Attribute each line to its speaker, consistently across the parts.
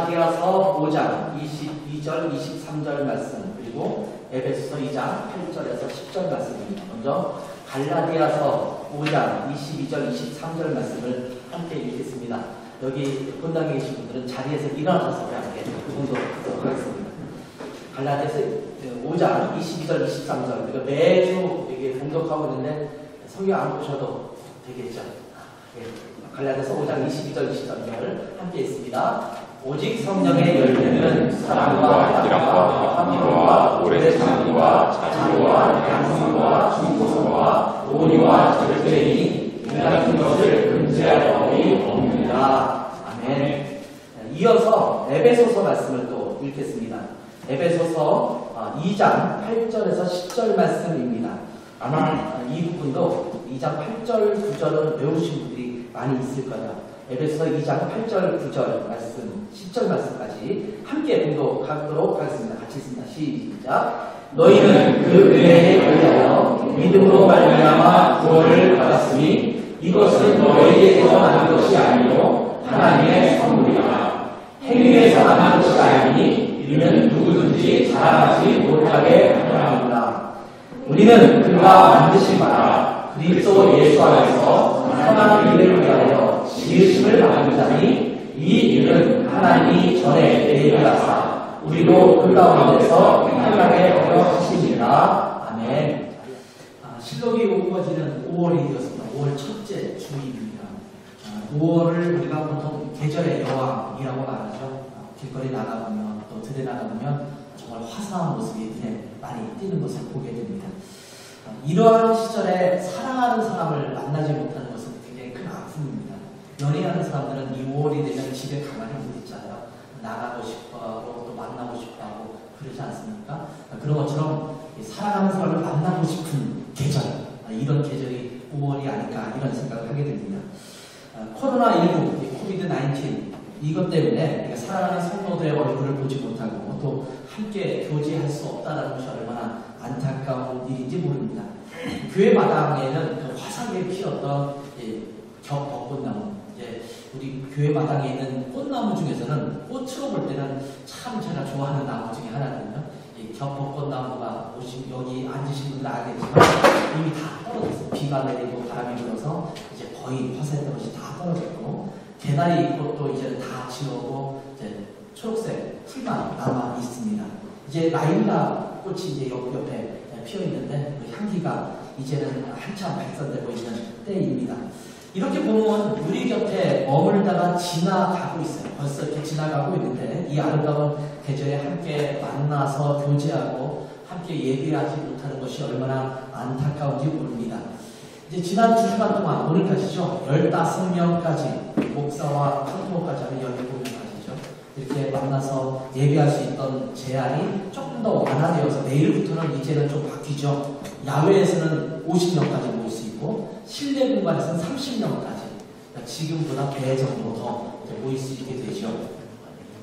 Speaker 1: 갈라디아서 5장 22절 23절 말씀, 그리고 에베소서 2장 8절에서 10절 말씀입니다. 먼저 갈라디아서 5장 22절 23절 말씀을 함께 읽겠습니다. 여기 본당에 계신 분들은 자리에서 일어나셔서 함께 봉독하도록 하겠습니다. 갈라디아서 5장 22절 23절, 우리가 매주 이게 봉독하고 있는데 성경 안 보셔도 되겠죠. 갈라디아서 5장 22절 23절 함께 있습니다. 오직 성령의 열매는 사랑과 희락과 화평과 오래 참음과 자비와 양성과 중보성과 온유와 절제이니 이 같은 것을 금지할 법이 없느니라. 아멘. 이어서 에베소서 말씀을 또 읽겠습니다. 에베소서 2장 8절에서 10절 말씀입니다. 아마 이 부분도 2장 8절 9절은 외우신 분들이 많이 있을 거예요. 에베소서 2장 8절 9절 말씀 10절 말씀까지 함께 봉독하도록 하겠습니다. 같이 읽습니다. 시작. 너희는 그 은혜에 의하여 믿음으로 말미암아 구원을 받았으니 이것은 너희에게서 난 것이 아니요 하나님의 선물이라. 행위에서 난 것이 아니니 이는 누구든지 자랑하지 못하게 하느니라. 우리는 그가 만드신 바라 그리스도 예수 안에서 선한 일을 위하여 지으심을 받은 자니 이 일은 하나님이 전에 예비하사 우리로 그 가운데서 행하게 하려 하시니라. 아멘. 실록이 오고지는 5월이 되었습니다. 5월 첫째 주일입니다. 5월을 우리가 보통 계절의 여왕이라고 말하죠. 길거리 나가보면 또 들에 나가보면 정말 화사한 모습이 눈에 많이 띄는 것을 보게 됩니다. 이러한 시절에 사랑하는 사람을 만나지 못하는 것은 굉장히 큰 아픔입니다. 연애하는 사람들은 이 5월이 되면 집에 가만히 못 있잖아요. 나가고 싶어하고 또 만나고 싶어하고 그러지 않습니까? 그런 것처럼 사랑하는 사람을 만나고 싶은 계절, 이런 계절이 5월이 아닐까 이런 생각을 하게 됩니다. 코로나19, 코비드-19 이것 때문에 사랑하는 성도들의 얼굴을 보지 못하고 또 함께 교제할 수 없다는 것이 얼마나 안타까운 일인지 모릅니다. 교회 마당에는 그 화사하게 피었던 겹벚꽃나무, 우리 교회 마당에 있는 꽃나무 중에서는 꽃으로 볼 때는 참 제가 좋아하는 나무 중에 하나거든요. 이 겹벚꽃나무가 여기 앉으신 분들 알겠지만 이미 다 떨어졌어요. 비가 내리고 바람이 불어서 이제 거의 화사했던 것이 다 떨어졌고, 개나리 꽃도 이제 다 지우고 이제 초록색 풀만 남아 있습니다. 이제 라일락 꽃이 이제 옆에 피어 있는데 그 향기가 이제는 한참 발산되고 있는 때입니다. 이렇게 보면 우리 곁에 머물다가 지나가고 있어요. 벌써 이렇게 지나가고 있는데 이 아름다운 계절에 함께 만나서 교제하고 함께 예비하지 못하는 것이 얼마나 안타까운지 모릅니다. 이제 지난 2주간 동안 오늘까지죠. 15명까지 목사와 성도까지 하면 17명까지죠. 이렇게 만나서 예배할 수 있던 제한이 조금 더 완화되어서 내일부터는 이제는 좀 바뀌죠. 야외에서는 50명까지 모일 수 있고 실내 공간에서는 30명까지, 그러니까 지금보다 배 정도 더 모일 수 있게 되죠.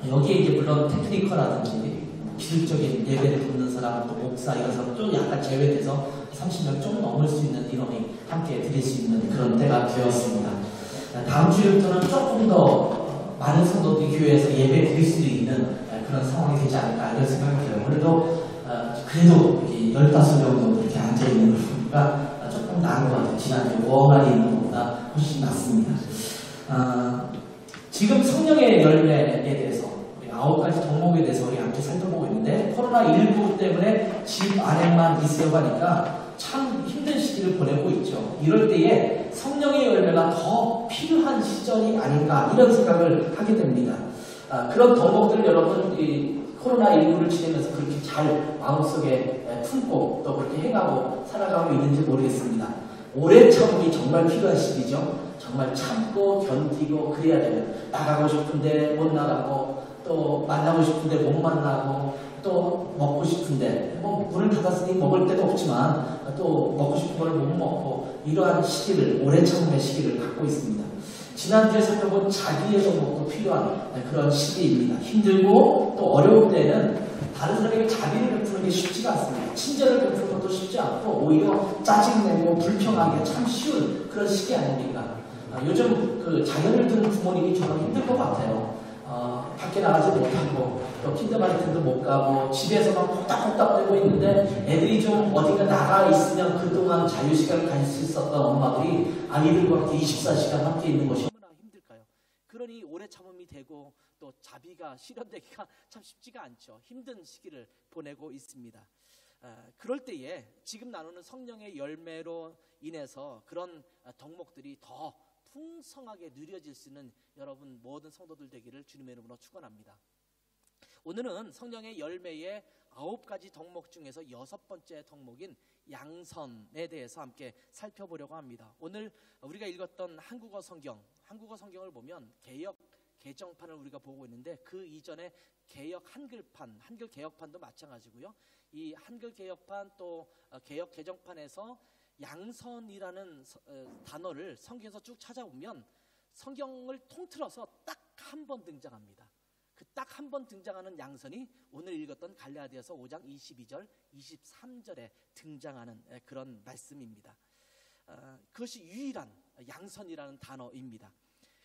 Speaker 1: 여기에 이제 물론 테크니커라든지 기술적인 예배를 듣는 사람, 또 목사 이런 사람 좀 약간 제외돼서 30명 좀 넘을 수 있는 인원이 함께 드릴 수 있는 그런 때가 되었습니다. 다음 주부터는 조금 더 많은 성도들이 교회에서 예배 드릴 수 있는 그런 상황이 되지 않을까 이런 생각이 들어요. 그래도 15명 정도 이렇게 앉아있는 걸 보니까 조금 나은 것 같아요. 지난주에 멍하니 있는 것보다 훨씬 낫습니다. 지금 성령의 열매에 대해서 9가지 덕목에 대해서 우리 함께 살펴보고 있는데, 코로나19 때문에 집 안에만 있으려고 하니까 참 힘든 시기를 보내고 있죠. 이럴 때에 성령의 열매가 더 필요한 시절이 아닌가 이런 생각을 하게 됩니다. 그런 덕목들 여러분 코로나19를 지내면서 그렇게 잘 마음속에 품고 또 그렇게 행하고 살아가고 있는지 모르겠습니다. 오래 참음이 정말 필요한 시기죠. 정말 참고 견디고 그래야 되는, 나가고 싶은데 못 나가고 또 만나고 싶은데 못 만나고 또 먹고 싶은데 문을 닫았으니 먹을 데도 없지만 또 먹고 싶은 걸 못 먹고, 이러한 시기를, 오래 참음의 시기를 갖고 있습니다. 지난주에 살펴본 자기의 덕목도 필요한 그런 시기입니다. 힘들고 또 어려울 때는 다른 사람에게 자비를 베푸는 게 쉽지가 않습니다. 친절을 베푸는 것도 쉽지 않고 오히려 짜증내고 불평하기가 참 쉬운 그런 시기 아닙니까? 요즘 그 자녀를 두는 부모님이 정말 힘들 것 같아요. 밖에 나가지 못하고 또 킨더가르텐도 못 가고 집에서만 콕닥콕닥대고 있는데 애들이 좀 어딘가 나가 있으면 그동안 자유시간을 가질 수 있었던 엄마들이 아이들과 함께 24시간 함께 있는 것이 얼마나 힘들까요? 그러니 오래 참음이 되고 또 자비가 실현되기가 참 쉽지가 않죠. 힘든 시기를 보내고 있습니다. 그럴 때에 지금 나누는 성령의 열매로 인해서 그런 덕목들이 더 풍성하게 누려질 수 있는 여러분 모든 성도들 되기를 주님의 이름으로 축원합니다. 오늘은 성령의 열매의 9가지 덕목 중에서 6번째 덕목인 양선에 대해서 함께 살펴보려고 합니다. 오늘 우리가 읽었던 한국어 성경을 보면 개역 개정판을 우리가 보고 있는데 그 이전에 개역 한글 개역판도 마찬가지고요. 이 한글 개역판 또 개역 개정판에서 양선이라는 단어를 성경에서 쭉 찾아보면 성경을 통틀어서 딱 한 번 등장합니다. 그 딱 한 번 등장하는 양선이 오늘 읽었던 갈라디아서 5장 22절, 23절에 등장하는 그런 말씀입니다. 그것이 유일한 양선이라는 단어입니다.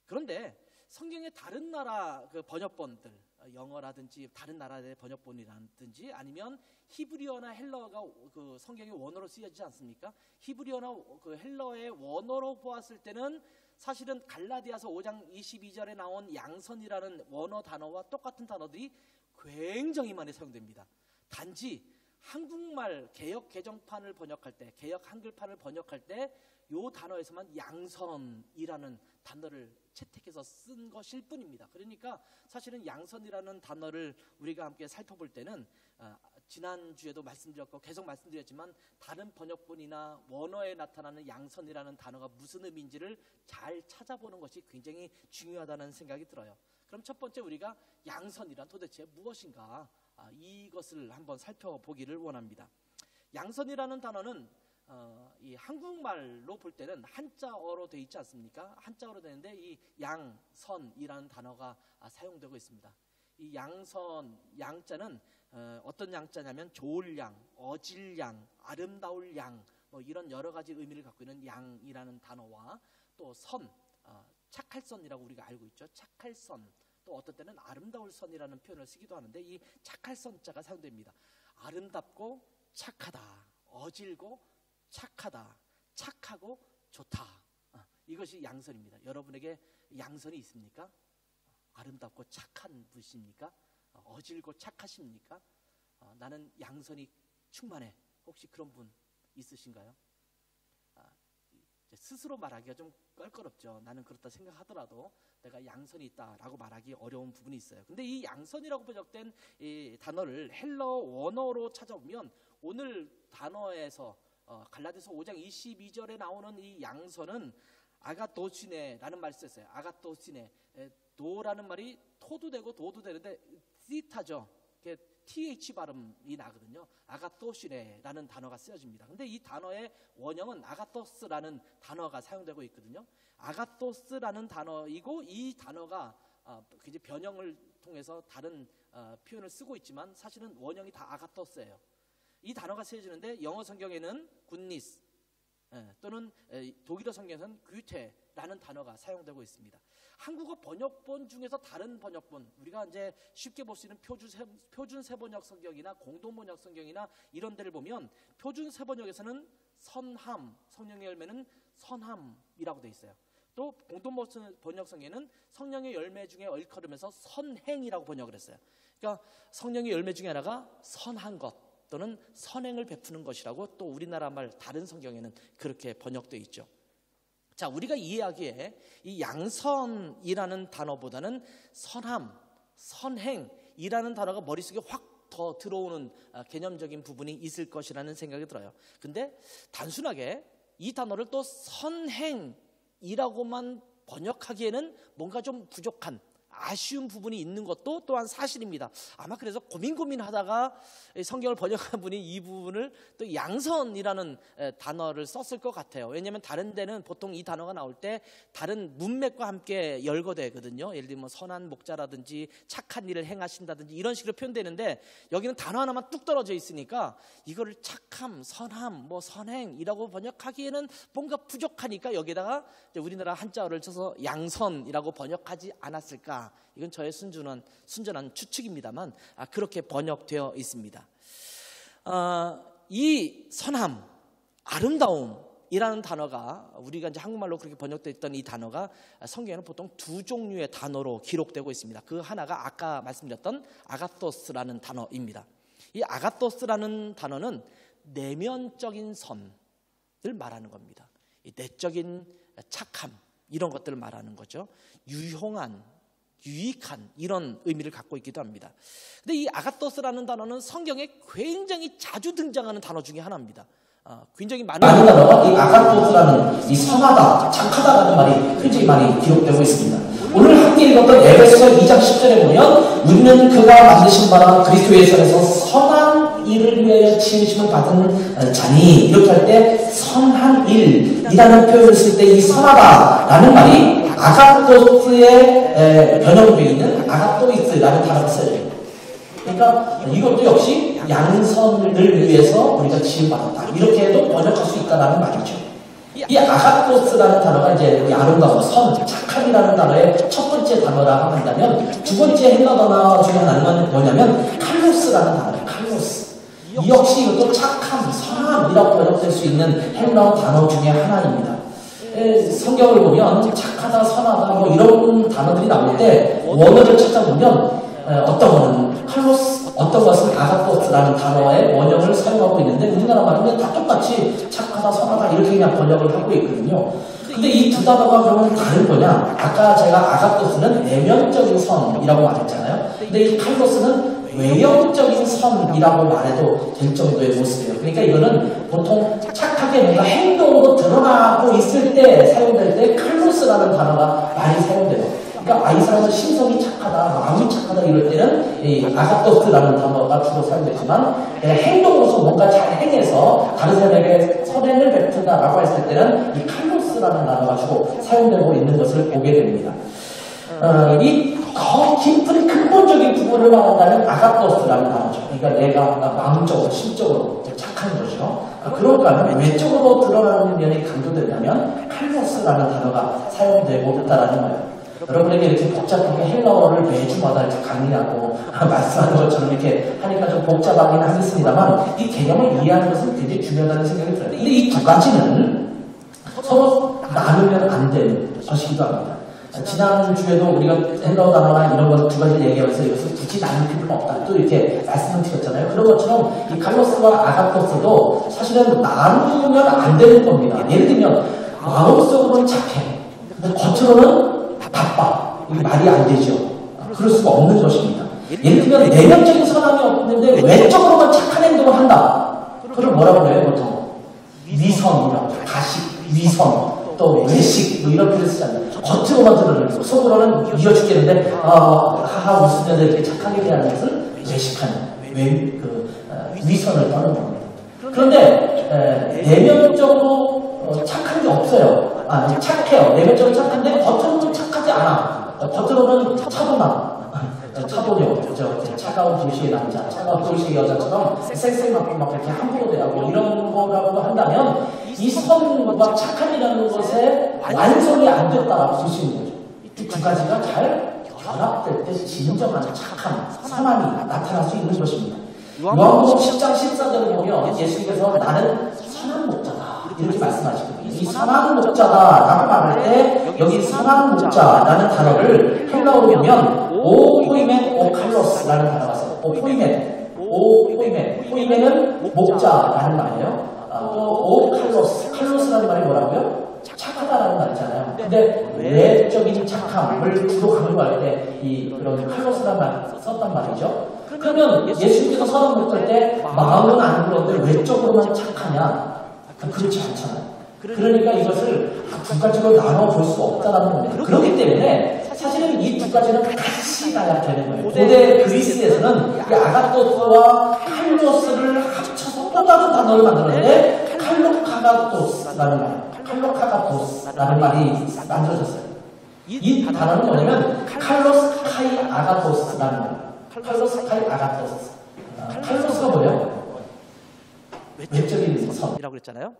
Speaker 1: 그런데 성경의 다른 나라 그 번역본들, 영어라든지 다른 나라의 번역본이라든지 아니면 히브리어나 헬러가 그 성경의 원어로 쓰여지지 않습니까? 히브리어나 그 헬러의 원어로 보았을 때는 사실은 갈라디아서 5장 22절에 나온 양선이라는 원어 단어와 똑같은 단어들이 굉장히 많이 사용됩니다. 단지 한국말 개역 개정판을 번역할 때, 개역 한글판을 번역할 때 이 단어에서만 양선이라는 단어를 채택해서 쓴 것일 뿐입니다. 그러니까 사실은 양선이라는 단어를 우리가 함께 살펴볼 때는 지난주에도 말씀드렸고 계속 말씀드렸지만 다른 번역본이나 원어에 나타나는 양선이라는 단어가 무슨 의미인지를 잘 찾아보는 것이 굉장히 중요하다는 생각이 들어요. 그럼 첫 번째 우리가 양선이란 도대체 무엇인가 이것을 한번 살펴보기를 원합니다. 양선이라는 단어는 이 한국말로 볼 때는 한자어로 되어 있지 않습니까? 한자어로 되는데 이 양선이라는 단어가 사용되고 있습니다. 이 양선, 양자는 어떤 양자냐면 좋을 양, 어질 양, 아름다울 양 뭐 이런 여러 가지 의미를 갖고 있는 양이라는 단어와 또 선, 착할 선이라고 우리가 알고 있죠. 착할 선, 또 어떤 때는 아름다울 선이라는 표현을 쓰기도 하는데 이 착할 선자가 사용됩니다. 아름답고 착하다, 어질고 착하다, 착하고 좋다. 이것이 양선입니다. 여러분에게 양선이 있습니까? 아름답고 착한 분이십니까? 어질고 착하십니까? 나는 양선이 충만해. 혹시 그런 분 있으신가요? 스스로 말하기가 좀 껄끄럽죠. 나는 그렇다 생각하더라도 내가 양선이 있다라고 말하기 어려운 부분이 있어요. 근데 이 양선이라고 번역된 이 단어를 헬러 원어로 찾아보면 오늘 단어에서 갈라디아서 5장 22절에 나오는 이 양선은 아가토시네라는 말을 썼어요. 아가토시네. 도라는 말이 토도 되고 도도 되는데 시타죠. TH 발음이 나거든요. 아가토시네라는 단어가 쓰여집니다. 근데 이 단어의 원형은 아가토스라는 단어가 사용되고 있거든요. 아가토스라는 단어이고 이 단어가 이제 변형을 통해서 다른 표현을 쓰고 있지만 사실은 원형이 다 아가토스예요. 이 단어가 쓰여지는데 영어 성경에는 굿니스 또는 독일어 성경에서는 규테라는 단어가 사용되고 있습니다. 한국어 번역본 중에서 다른 번역본, 우리가 이제 쉽게 볼 수 있는 표준 세번역 성경이나 공동 번역 성경이나 이런 데를 보면 표준 세번역에서는 선함, 성령의 열매는 선함이라고 돼 있어요. 또 공동 번역 성경에는 성령의 열매 중에 얼컬으면서 선행이라고 번역을 했어요. 그러니까 성령의 열매 중에 하나가 선한 것 또는 선행을 베푸는 것이라고 또 우리나라 말 다른 성경에는 그렇게 번역되어 있죠. 자, 우리가 이해하기에 이 양선이라는 단어보다는 선함, 선행이라는 단어가 머릿속에 확 더 들어오는 개념적인 부분이 있을 것이라는 생각이 들어요. 근데 단순하게 이 단어를 또 선행이라고만 번역하기에는 뭔가 좀 부족한 아쉬운 부분이 있는 것도 또한 사실입니다. 아마 그래서 고민하다가 성경을 번역한 분이 이 부분을 또 양선이라는 단어를 썼을 것 같아요. 왜냐하면 다른 데는 보통 이 단어가 나올 때 다른 문맥과 함께 열거되거든요. 예를 들면 선한 목자라든지 착한 일을 행하신다든지 이런 식으로 표현되는데 여기는 단어 하나만 뚝 떨어져 있으니까 이거를 착함, 선함, 뭐 선행이라고 번역하기에는 뭔가 부족하니까 여기다가 우리나라 한자어를 쳐서 양선이라고 번역하지 않았을까
Speaker 2: 선하다. 이건 저의 순전한 추측입니다만 그렇게 번역되어 있습니다. 이 선함, 아름다움이라는 단어가 우리가 이제 한국말로 그렇게 번역되어 있던 이 단어가 성경에는 보통 두 종류의 단어로 기록되고 있습니다. 그 하나가 아까 말씀드렸던 아가토스라는 단어입니다. 이 아가토스라는 단어는 내면적인 선을 말하는 겁니다. 이 내적인 착함 이런 것들을 말하는 거죠. 유용한, 유익한 이런 의미를 갖고 있기도 합니다. 근데 이 아가토스라는 단어는 성경에 굉장히 자주 등장하는 단어 중에 하나입니다. 굉장히 많은
Speaker 1: 단어가 이 아가토스라는 이 선하다, 착하다라는 말이 굉장히 많이 기록되고 있습니다. 오늘 함께 읽었던 에베소서 2장 10절에 보면 우리는 그가 만드신 바라 그리스도 예수에서 선한 일을 위하여 지으심을 받은 자니, 이렇게 할 때 선한 일이라는 표현을 쓸 때 이 선하다라는 말이 아가토스의 변형되어 있는 아가토이스라는 단어가 써요. 그러니까 이것도 역시 양선을 위해서 우리가 지음받았다, 이렇게 해도 번역할 수 있다는 말이죠. 이 아가토스라는 단어가 이제 아름다운, 선, 착함이라는 단어의 첫 번째 단어라고 한다면, 두 번째 헬라 단어 중에 하나는 뭐냐면 칼로스라는 단어예요. 칼로스. 이 역시 이것도 착함, 선함이라고 번역될 수 있는 헬라 단어 중에 하나입니다. 성경을 보면 착하다, 선하다 뭐 이런 단어들이 나올 때 원어를 찾아보면 어떤 거는 칼로스, 어떤 것은 아가토스라는 단어의 원형을 사용하고 있는데, 우리나라 말은 다 똑같이 착하다, 선하다 이렇게 그냥 번역을 하고 있거든요. 근데 이 두 단어가 그러면 다른 거냐? 아까 제가 아가토스는 내면적인 선이라고 말했잖아요. 근데 이 칼로스는 외형적인 선이라고 말해도 될 정도의 모습이에요. 그러니까 이거는 보통 착하게 뭔가 행동으로 드러나고 있을 때 사용될 때 칼로스라는 단어가 많이 사용돼요. 그러니까 이 사람은 심성이 착하다, 마음이 착하다 이럴 때는 이 아가토스라는 단어가 주로 사용되지만, 행동으로서 뭔가 잘 행해서 다른 사람에게 선행을 베푼다라고 했을 때는 이 칼로스라는 단어가 주로 사용되고 있는 것을 보게 됩니다. 이 더 깊은 근본적인 부분을 말한다면 아가토스라는 단어죠. 그러니까 내가 마음적으로, 심적으로 착한 거죠. 그런가 하면 외적으로 드러나는 면이 강조된다면 칼로스라는 단어가 사용되고 있다라는 거예요. 여러분에게 이렇게 복잡하게 헬라어를 매주마다 이렇게 강의하고 말씀하는 것처럼 이렇게 하니까 좀 복잡하긴 하겠습니다만, 이 개념을 이해하는 것은 굉장히 중요하다는 생각이 들어요. 근데 이 두 가지는 서로 나누면 안 되는 것이기도 합니다. 지난주에도 우리가 헬라어 단어나 이런 것 두 가지를 얘기하면서 이것을 굳이 나눌 필요는 없다, 또 이렇게 말씀을 드렸잖아요. 그런 것처럼 이 칼로스와 아가토스도 사실은 나누면 안 되는 겁니다. 예를 들면 마음속으로는 착해, 근데 겉으로는 바빠. 이게 말이 안 되죠. 그럴 수가 없는 것입니다. 예를 들면 내면적인 선함이 없는데 외적으로만 착한 행동을 한다. 그걸 뭐라고 해요, 보통? 위선이라고 해요. 가식, 위선, 또 외식, 뭐 이런 표현을 쓰잖아요. 겉으로만 드러내고 속으로는 이어 죽겠는데 하하 웃으면서 이렇게 착하게 대하는 것을 외식하는, 위선을 떠는 겁니다. 그런데 내면적으로 착한 게 없어요. 착해요. 내면적으로 착한데 겉으로는 착하지 않아. 겉으로는 차분함, 차도녀, 차가운 도시의 남자, 차가운 도시의 여자처럼 쌩쌩맞고 막 이렇게 함부로 대하고 이런 거라고 한다면, 이 선과 착함이라는 것에 완성이 안 됐다라고 볼 수 있는 거죠. 이 두 가지가 잘 결합될 때 진정한 착함, 선함이 나타날 수 있는 것입니다. 요한복음 10장 14절을 보면 예수님께서 나는 선한 목자다 이렇게 말씀하시거든요. 이 선한 목자다라고 말할 때 여기 선한 목자라는 단어를 헬라어로 보면 오포이멘 오칼로스라는 단어가 있어요. 포이멘은 목자라는 말이에요. 또 오칼로스, 칼로스라는 말이 뭐라고요? 착하다라는 말이잖아요. 근데 외적인 착함을 주로 강조할 때 이 그런 칼로스라는 말 썼단 말이죠. 그러면 예수님께서 선한 목자일 때 마음은 안 그런데 외적으로만 착하냐? 그렇지 않잖아요. 그러니까 이것을 두 가지로 나눠 볼 수 없다는 겁니다. 그렇기 때문에 사실은 이 두 가지는 같이 가야 되는 거예요. 고대 그리스에서는 이 아가토스와 칼로스를 합쳐서 또 다른 단어를 만들었는데 칼로카가토스라는 말이 만들어졌어요. 이 단어는 뭐냐면 칼로스 카이 아가토스라는 말이에요. 칼로스 카이 아가토스. 칼로스가 뭐예요? 외적인 선이라고
Speaker 2: 그랬잖아요.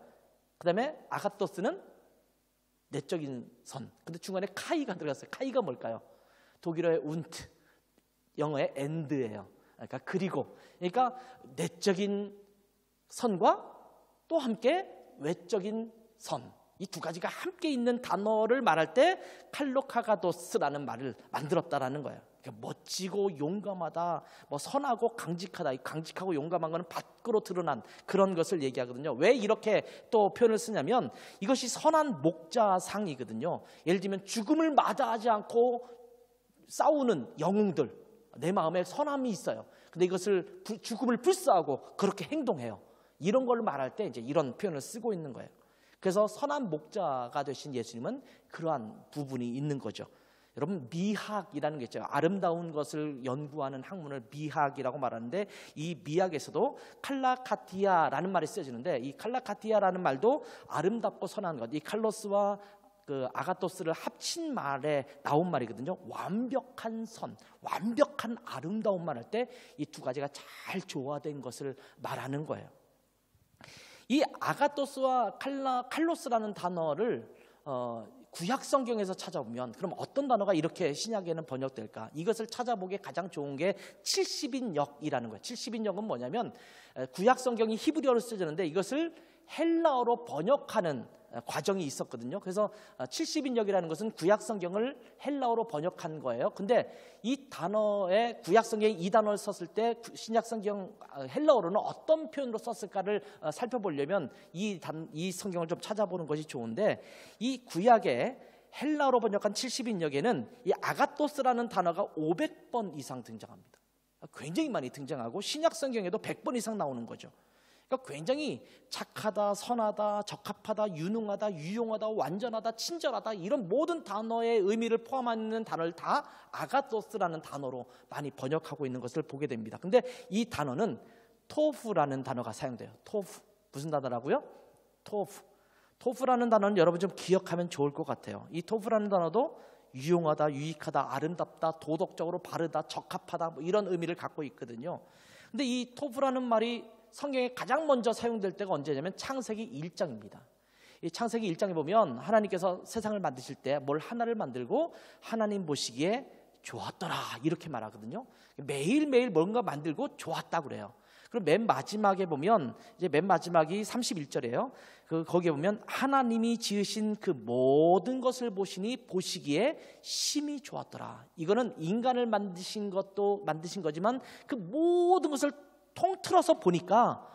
Speaker 2: 그 다음에 아가토스는 내적인 선. 근데 중간에 카이가 들어갔어요. 카이가 뭘까요? 독일어의 und, 영어의 and예요. 그러니까 그리고, 그러니까 내적인 선과 또 함께 외적인 선, 이 두 가지가 함께 있는 단어를 말할 때 칼로카가도스라는 말을 만들었다라는 거예요. 그러니까 멋지고 용감하다, 뭐 선하고 강직하다. 이 강직하고 용감한 거는 밖으로 드러난 그런 것을 얘기하거든요. 왜 이렇게 또 표현을 쓰냐면 이것이 선한 목자상이거든요. 예를 들면 죽음을 마다하지 않고 싸우는 영웅들, 내 마음에 선함이 있어요. 근데 이것을 죽음을 불사하고 그렇게 행동해요. 이런 걸 말할 때 이제 이런 표현을 쓰고 있는 거예요. 그래서 선한 목자가 되신 예수님은 그러한 부분이 있는 거죠. 여러분, 미학이라는 게 있죠. 아름다운 것을 연구하는 학문을 미학이라고 말하는데 이 미학에서도 칼라카티아라는 말이 쓰여지는데 이 칼라카티아라는 말도 아름답고 선한 것, 이 칼로스와 그 아가토스를 합친 말에 나온 말이거든요. 완벽한 선, 완벽한 아름다운 말 할 때 이 두 가지가 잘 조화된 것을 말하는 거예요. 이 아가토스와 칼로스라는 단어를 구약 성경에서 찾아보면 그럼 어떤 단어가 이렇게 신약에는 번역될까? 이것을 찾아보기에 가장 좋은 게 70인역이라는 거예요. 70인역은 뭐냐면 구약 성경이 히브리어로 쓰여지는데 이것을 헬라어로 번역하는 과정이 있었거든요. 그래서 70인역이라는 것은 구약 성경을 헬라어로 번역한 거예요. 근데 이 단어에 구약 성경에 이 단어를 썼을 때 신약 성경 헬라어로는 어떤 표현으로 썼을까를 살펴보려면 이 성경을 좀 찾아보는 것이 좋은데 이 구약에 헬라어로 번역한 70인역에는 이 아가토스라는 단어가 500번 이상 등장합니다. 굉장히 많이 등장하고 신약 성경에도 100번 이상 나오는 거죠. 그러니까 굉장히 착하다, 선하다, 적합하다, 유능하다, 유용하다, 완전하다, 친절하다 이런 모든 단어의 의미를 포함하는 단어를 다 아가토스라는 단어로 많이 번역하고 있는 것을 보게 됩니다. 근데 이 단어는 토프라는 단어가 사용돼요. 토프. 무슨 단어라고요? 토프. 토프라는 단어는 여러분 좀 기억하면 좋을 것 같아요. 이 토프라는 단어도 유용하다, 유익하다, 아름답다, 도덕적으로 바르다, 적합하다 뭐 이런 의미를 갖고 있거든요. 근데 이 토프라는 말이 성경에 가장 먼저 사용될 때가 언제냐면 창세기 1장입니다. 이 창세기 1장에 보면 하나님께서 세상을 만드실 때 뭘 하나를 만들고 하나님 보시기에 좋았더라 이렇게 말하거든요. 매일매일 뭔가 만들고 좋았다 그래요. 그럼 맨 마지막에 보면 이제 맨 마지막이 31절이에요. 거기에 보면 하나님이 지으신 그 모든 것을 보시니 보시기에 심히 좋았더라. 이거는 인간을 만드신 것도 만드신 거지만 그 모든 것을 통틀어서 보니까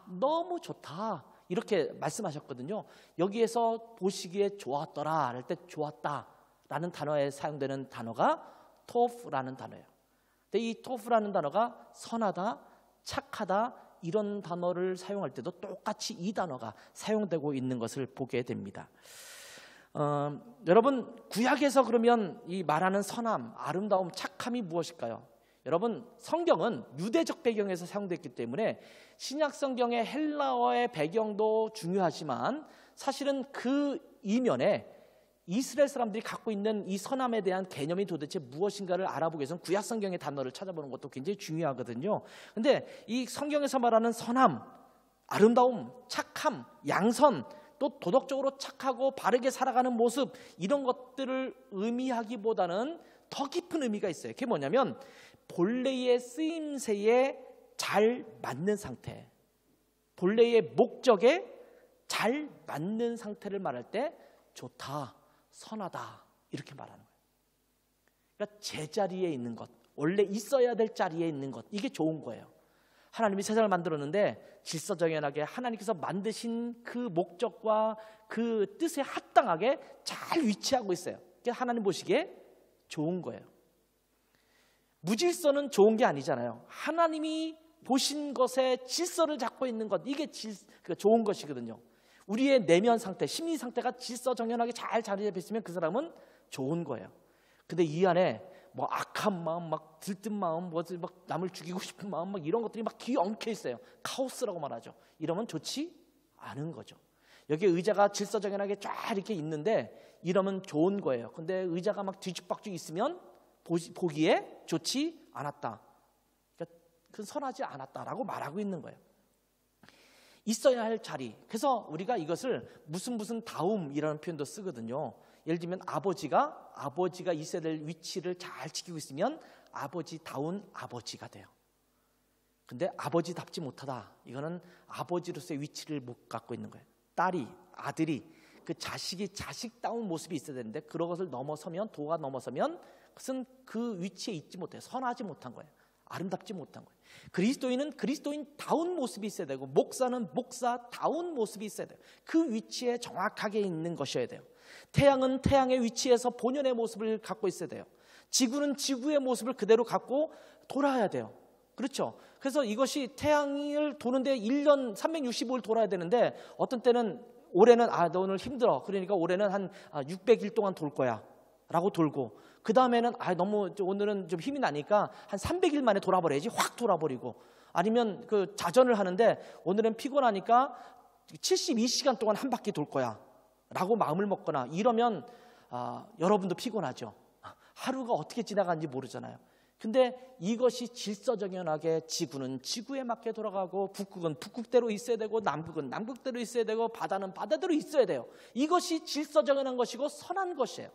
Speaker 2: 너무 좋다 이렇게 말씀하셨거든요. 여기에서 보시기에 좋았더라 할 때 좋았다라는 단어에 사용되는 단어가 토프라는 단어예요. 근데 이 토프라는 단어가 선하다, 착하다 이런 단어를 사용할 때도 똑같이 이 단어가 사용되고 있는 것을 보게 됩니다. 여러분 구약에서 그러면 이 말하는 선함, 아름다움, 착함이 무엇일까요? 여러분 성경은 유대적 배경에서 사용됐기 때문에 신약 성경의 헬라어의 배경도 중요하지만 사실은 그 이면에 이스라엘 사람들이 갖고 있는 이 선함에 대한 개념이 도대체 무엇인가를 알아보기 위해서는 구약 성경의 단어를 찾아보는 것도 굉장히 중요하거든요. 근데 이 성경에서 말하는 선함, 아름다움, 착함, 양선, 또 도덕적으로 착하고 바르게 살아가는 모습 이런 것들을 의미하기보다는 더 깊은 의미가 있어요. 그게 뭐냐면 본래의 쓰임새에 잘 맞는 상태, 본래의 목적에 잘 맞는 상태를 말할 때 좋다, 선하다 이렇게 말하는 거예요. 그러니까 제자리에 있는 것, 원래 있어야 될 자리에 있는 것, 이게 좋은 거예요. 하나님이 세상을 만들었는데 질서정연하게 하나님께서 만드신 그 목적과 그 뜻에 합당하게 잘 위치하고 있어요. 그러니까 하나님 보시기에 좋은 거예요. 무질서는 좋은 게 아니잖아요. 하나님이 보신 것에 질서를 잡고 있는 것, 이게 좋은 것이거든요. 우리의 내면 상태, 심리 상태가 질서정연하게 잘 자리 잡혀 있으면 그 사람은 좋은 거예요. 근데 이 안에 뭐 악한 마음, 막 들뜬 마음, 막 남을 죽이고 싶은 마음, 막 이런 것들이 막 뒤엉켜 있어요. 카오스라고 말하죠. 이러면 좋지 않은 거죠. 여기 의자가 질서정연하게 쫙 이렇게 있는데 이러면 좋은 거예요. 근데 의자가 막 뒤죽박죽 있으면 보기에 좋지 않았다. 그러니까 그건 선하지 않았다라고 말하고 있는 거예요. 있어야 할 자리. 그래서 우리가 이것을 무슨 다움이라는 표현도 쓰거든요. 예를 들면 아버지가 있어야 될 위치를 잘 지키고 있으면 아버지다운 아버지가 돼요. 근데 아버지답지 못하다. 이거는 아버지로서의 위치를 못 갖고 있는 거예요. 아들이 그 자식이 자식다운 모습이 있어야 되는데 그런 것을 도가 넘어서면 그것은 그 위치에 있지 못해요. 선하지 못한 거예요. 아름답지 못한 거예요. 그리스도인은 그리스도인다운 모습이 있어야 되고 목사는 목사다운 모습이 있어야 돼요. 그 위치에 정확하게 있는 것이어야 돼요. 태양은 태양의 위치에서 본연의 모습을 갖고 있어야 돼요. 지구는 지구의 모습을 그대로 갖고 돌아야 돼요. 그렇죠? 그래서 이것이 태양을 도는데 1년 365일 돌아야 되는데 어떤 때는 올해는 너 오늘 힘들어. 그러니까 올해는 한 600일 동안 돌 거야 라고 돌고, 그 다음에는 너무 오늘은 좀 힘이 나니까 한 300일 만에 돌아버려야지, 확 돌아버리고, 아니면 그 자전을 하는데 오늘은 피곤하니까 72시간 동안 한 바퀴 돌 거야 라고 마음을 먹거나 이러면 여러분도 피곤하죠. 하루가 어떻게 지나가는지 모르잖아요. 근데 이것이 질서정연하게 지구는 지구에 맞게 돌아가고 북극은 북극대로 있어야 되고 남극은 남극대로 있어야 되고 바다는 바다대로 있어야 돼요. 이것이 질서정연한 것이고 선한 것이에요.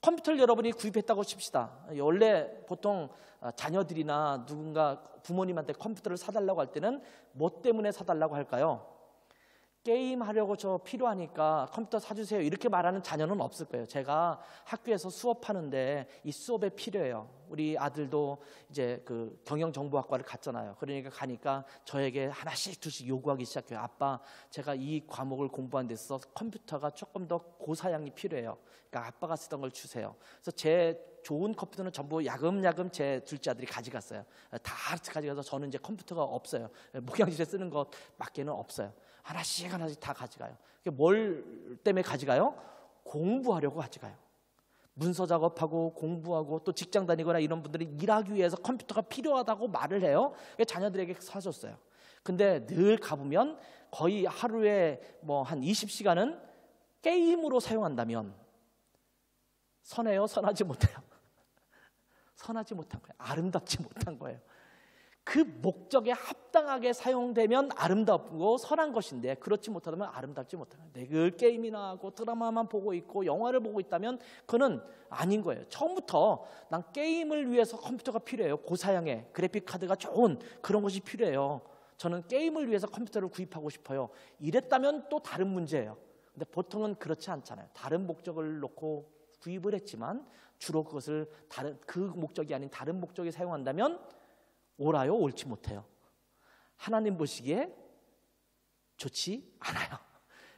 Speaker 2: 컴퓨터를 여러분이 구입했다고 칩시다. 원래 보통 자녀들이나 누군가 부모님한테 컴퓨터를 사달라고 할 때는 뭐 때문에 사달라고 할까요? 게임하려고 필요하니까 컴퓨터 사주세요 이렇게 말하는 자녀는 없을 거예요. 제가 학교에서 수업하는데 이 수업에 필요해요. 우리 아들도 이제 그 경영정보학과를 갔잖아요. 그러니까 가니까 저에게 하나씩 둘씩 요구하기 시작해요. 아빠, 제가 이 과목을 공부하는 데 있어서 컴퓨터가 조금 더 고사양이 필요해요. 그러니까 아빠가 쓰던 걸 주세요. 그래서 제 좋은 컴퓨터는 전부 야금야금 제 둘째 아들이 가져갔어요. 다 가져가서 저는 이제 컴퓨터가 없어요. 목양실에 쓰는 것밖에는 없어요. 하나씩 다 가져가요. 뭘 때문에 가져가요? 공부하려고 가져가요. 문서 작업하고 공부하고 또 직장 다니거나 이런 분들이 일하기 위해서 컴퓨터가 필요하다고 말을 해요. 자녀들에게 사줬어요. 근데 늘 가보면 거의 하루에 뭐 한 20시간은 게임으로 사용한다면 선해요? 선하지 못해요? 선하지 못한 거예요. 아름답지 못한 거예요. 그 목적에 합당하게 사용되면 아름답고 선한 것인데 그렇지 못하다면 아름답지 못한 거예요. 늘 게임이나 하고 드라마만 보고 있고 영화를 보고 있다면 그는 아닌 거예요. 처음부터 난 게임을 위해서 컴퓨터가 필요해요. 고사양의 그래픽 카드가 좋은 그런 것이 필요해요. 저는 게임을 위해서 컴퓨터를 구입하고 싶어요. 이랬다면 또 다른 문제예요. 근데 보통은 그렇지 않잖아요. 다른 목적을 놓고 구입을 했지만 주로 그것을 그 목적이 아닌 다른 목적에 사용한다면 옳아요? 옳지 못해요? 하나님 보시기에 좋지 않아요.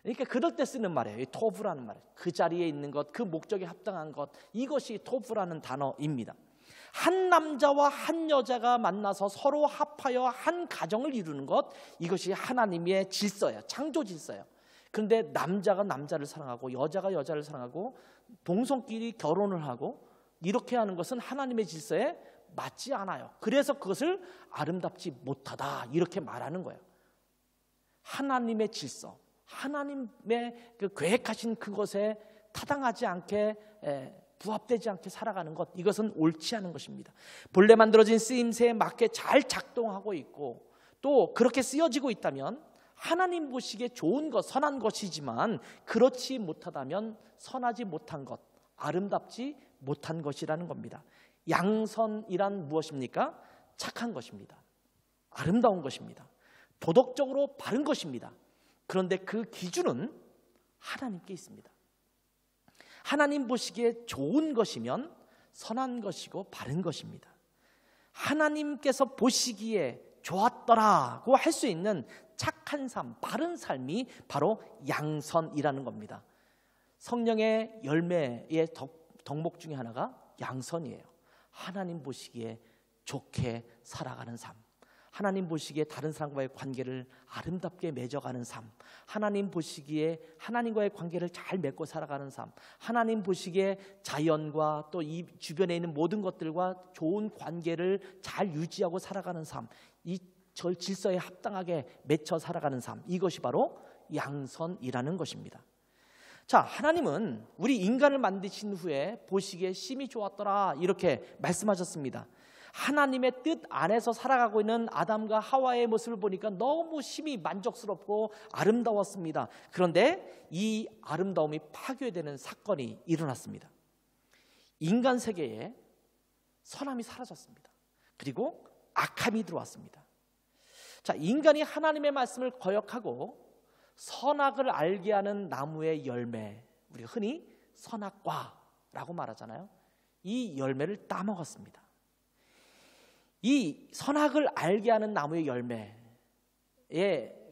Speaker 2: 그러니까 그럴 때 쓰는 말이에요. 이 토브라는 말이에요. 그 자리에 있는 것, 그 목적에 합당한 것, 이것이 토브라는 단어입니다. 한 남자와 한 여자가 만나서 서로 합하여 한 가정을 이루는 것, 이것이 하나님의 질서예요. 창조 질서예요. 그런데 남자가 남자를 사랑하고 여자가 여자를 사랑하고 동성끼리 결혼을 하고 이렇게 하는 것은 하나님의 질서에 맞지 않아요. 그래서 그것을 아름답지 못하다 이렇게 말하는 거예요. 하나님의 질서, 하나님의 그 계획하신 그것에 타당하지 않게 부합되지 않게 살아가는 것, 이것은 옳지 않은 것입니다. 본래 만들어진 쓰임새에 맞게 잘 작동하고 있고 또 그렇게 쓰여지고 있다면 하나님 보시기에 좋은 것, 선한 것이지만 그렇지 못하다면 선하지 못한 것, 아름답지 못한 것이라는 겁니다. 양선이란 무엇입니까? 착한 것입니다. 아름다운 것입니다. 도덕적으로 바른 것입니다. 그런데 그 기준은 하나님께 있습니다. 하나님 보시기에 좋은 것이면 선한 것이고 바른 것입니다. 하나님께서 보시기에 좋았더라고 할 수 있는 착한 삶, 바른 삶이 바로 양선이라는 겁니다. 성령의 열매의 덕목 중에 하나가 양선이에요. 하나님 보시기에 좋게 살아가는 삶, 하나님 보시기에 다른 사람과의 관계를 아름답게 맺어가는 삶, 하나님 보시기에 하나님과의 관계를 잘 맺고 살아가는 삶, 하나님 보시기에 자연과 또 이 주변에 있는 모든 것들과 좋은 관계를 잘 유지하고 살아가는 삶, 이 질서에 합당하게 맺혀 살아가는 삶, 이것이 바로 양선이라는 것입니다. 자, 하나님은 우리 인간을 만드신 후에 보시기에 심히 좋았더라 이렇게 말씀하셨습니다. 하나님의 뜻 안에서 살아가고 있는 아담과 하와의 모습을 보니까 너무 심히 만족스럽고 아름다웠습니다. 그런데 이 아름다움이 파괴되는 사건이 일어났습니다. 인간 세계에 선함이 사라졌습니다. 그리고 악함이 들어왔습니다. 자, 인간이 하나님의 말씀을 거역하고 선악을 알게 하는 나무의 열매, 우리가 흔히 선악과라고 말하잖아요. 이 열매를 따먹었습니다. 이 선악을 알게 하는 나무의 열매의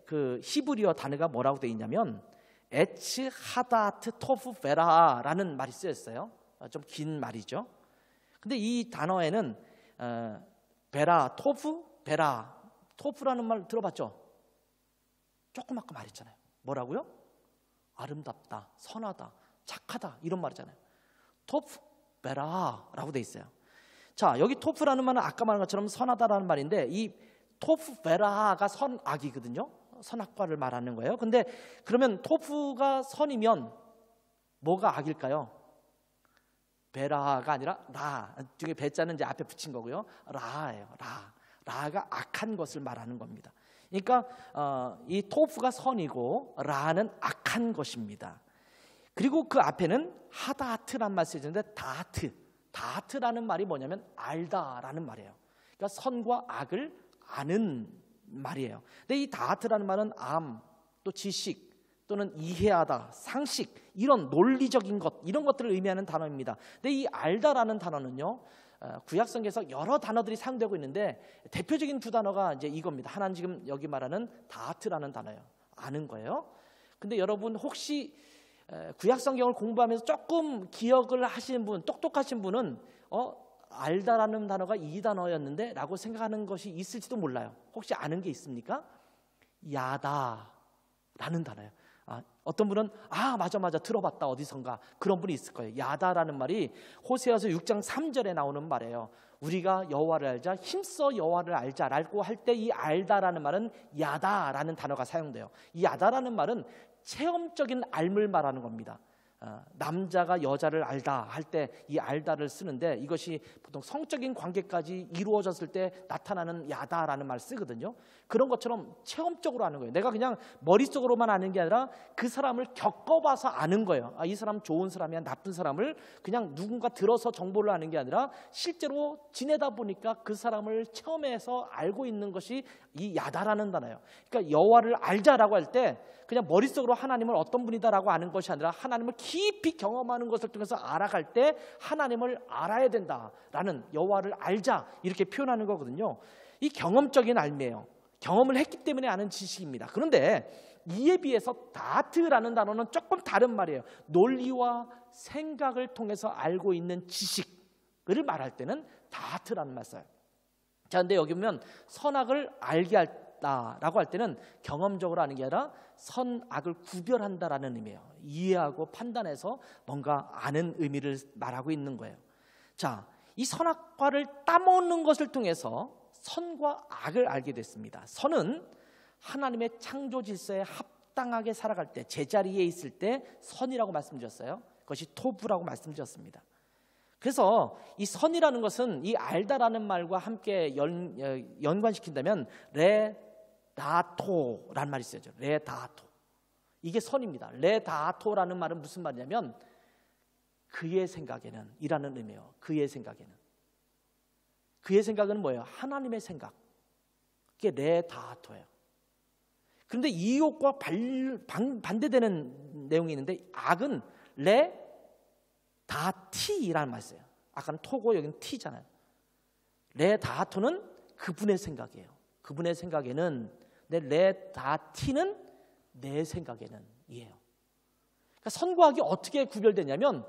Speaker 2: 그 히브리어 단어가 뭐라고 되어 있냐면 에츠 하다트 토프 베라라는 말이 쓰였어요. 좀 긴 말이죠. 근데 이 단어에는 베라, 토프, 베라, 토프라는 말 들어봤죠? 조그맣게 말했잖아요. 뭐라고요? 아름답다, 선하다, 착하다 이런 말이잖아요. 토프, 베라라고 돼 있어요. 자, 여기 토프라는 말은 아까 말한 것처럼 선하다라는 말인데 이 토프 베라가 선악이거든요. 선악과를 말하는 거예요. 근데 그러면 토프가 선이면 뭐가 악일까요? 베라가 아니라 라, 중에 배자는 이제 앞에 붙인 거고요. 라예요. 라가 악한 것을 말하는 겁니다. 그러니까 이 토프가 선이고 라는 악한 것입니다. 그리고 그 앞에는 하다트란 말이 쓰여졌는데 다트라는 말이 뭐냐면 알다라는 말이에요. 그러니까 선과 악을 아는 말이에요. 근데 이 다트라는 말은 암, 또 지식, 또는 이해하다, 상식, 이런 논리적인 것, 이런 것들을 의미하는 단어입니다. 근데 이 알다라는 단어는요, 구약성경에서 여러 단어들이 사용되고 있는데 대표적인 두 단어가 이제 이겁니다. 하나는 지금 여기 말하는 다트라는 단어예요. 아는 거예요. 근데 여러분 혹시 구약성경을 공부하면서 조금 기억을 하시는 분, 똑똑하신 분은 알다라는 단어가 이 단어였는데 라고 생각하는 것이 있을지도 몰라요. 혹시 아는 게 있습니까? 야다라는 단어예요. 어떤 분은 맞아 들어봤다 어디선가 그런 분이 있을 거예요. 야다라는 말이 호세아서 6장 3절에 나오는 말이에요. 우리가 여호와를 알자, 힘써 여호와를 알자라고 할 때 이 알다라는 말은 야다라는 단어가 사용돼요. 이 야다라는 말은 체험적인 알을 말하는 겁니다. 남자가 여자를 알다 할 때 이 알다를 쓰는데 이것이 보통 성적인 관계까지 이루어졌을 때 나타나는 야다라는 말을 쓰거든요. 그런 것처럼 체험적으로 아는 거예요. 내가 그냥 머릿속으로만 아는 게 아니라 그 사람을 겪어봐서 아는 거예요. 이 사람 좋은 사람이야 나쁜 사람을 그냥 누군가 들어서 정보를 아는 게 아니라 실제로 지내다 보니까 그 사람을 체험해서 알고 있는 것이 이 야다라는 단어예요. 그러니까 여호와를 알자라고 할 때 그냥 머릿속으로 하나님을 어떤 분이다라고 아는 것이 아니라 하나님을 깊이 경험하는 것을 통해서 알아갈 때 하나님을 알아야 된다라는, 여호와를 알자 이렇게 표현하는 거거든요. 이 경험적인 알미예요. 경험을 했기 때문에 아는 지식입니다. 그런데 이에 비해서 다트라는 단어는 조금 다른 말이에요. 논리와 생각을 통해서 알고 있는 지식을 말할 때는 다트라는 말을 써요. 자, 근데 여기 보면 선악을 알게 한다라고 할 때는 경험적으로 아는 게 아니라 선악을 구별한다라는 의미예요. 이해하고 판단해서 뭔가 아는 의미를 말하고 있는 거예요. 자, 이 선악과를 따먹는 것을 통해서 선과 악을 알게 됐습니다. 선은 하나님의 창조 질서에 합당하게 살아갈 때, 제자리에 있을 때 선이라고 말씀드렸어요. 그것이 토부라고 말씀드렸습니다. 그래서 이 선이라는 것은 이 알다라는 말과 함께 연관시킨다면 레다토라는 말이 있어요. 레다토. 이게 선입니다. 레다토라는 말은 무슨 말이냐면 그의 생각에는 이라는 의미예요. 그의 생각에는. 그의 생각은 뭐예요? 하나님의 생각. 그게 레다토예요. 그런데 이욕과 반대되는 내용이 있는데 악은 레다티라는 말이 있어요. 아까는 토고 여기는 티잖아요. 레다토는 그분의 생각이에요. 그분의 생각에는, 레다티는 내 생각에는 이에요. 그러니까 선과 악이 어떻게 구별되냐면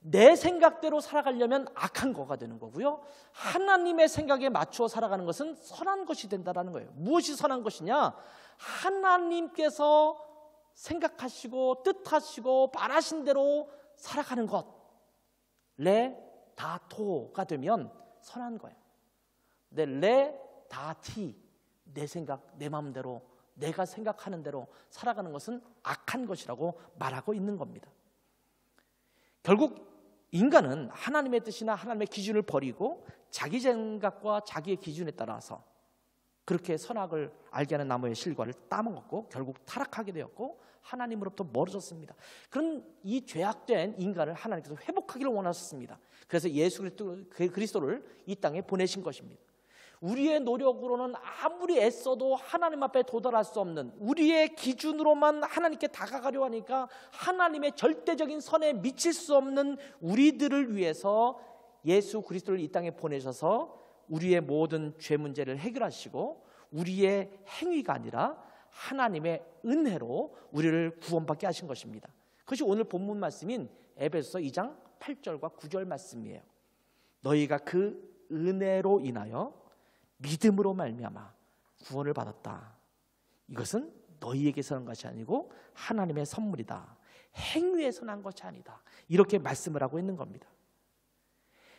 Speaker 2: 내 생각대로 살아가려면 악한 거가 되는 거고요. 하나님의 생각에 맞추어 살아가는 것은 선한 것이 된다는 거예요. 무엇이 선한 것이냐? 하나님께서 생각하시고 뜻하시고 바라신 대로 살아가는 것. 레다토가 되면 선한 거예요. 근데 레다티, 내 생각, 내 마음대로 내가 생각하는 대로 살아가는 것은 악한 것이라고 말하고 있는 겁니다. 결국 인간은 하나님의 뜻이나 하나님의 기준을 버리고 자기 생각과 자기의 기준에 따라서 그렇게 선악을 알게 하는 나무의 실과를 따먹었고 결국 타락하게 되었고 하나님으로부터 멀어졌습니다. 그런 이 죄악된 인간을 하나님께서 회복하기를 원하셨습니다. 그래서 예수 그리스도를 이 땅에 보내신 것입니다. 우리의 노력으로는 아무리 애써도 하나님 앞에 도달할 수 없는, 우리의 기준으로만 하나님께 다가가려 하니까 하나님의 절대적인 선에 미칠 수 없는 우리들을 위해서 예수 그리스도를 이 땅에 보내셔서 우리의 모든 죄 문제를 해결하시고 우리의 행위가 아니라 하나님의 은혜로 우리를 구원받게 하신 것입니다. 그것이 오늘 본문 말씀인 에베소서 2장 8절과 9절 말씀이에요. 너희가 그 은혜로 인하여 믿음으로 말미암아 구원을 받았다. 이것은 너희에게서 난 것이 아니고 하나님의 선물이다. 행위에서 난 것이 아니다. 이렇게 말씀을 하고 있는 겁니다.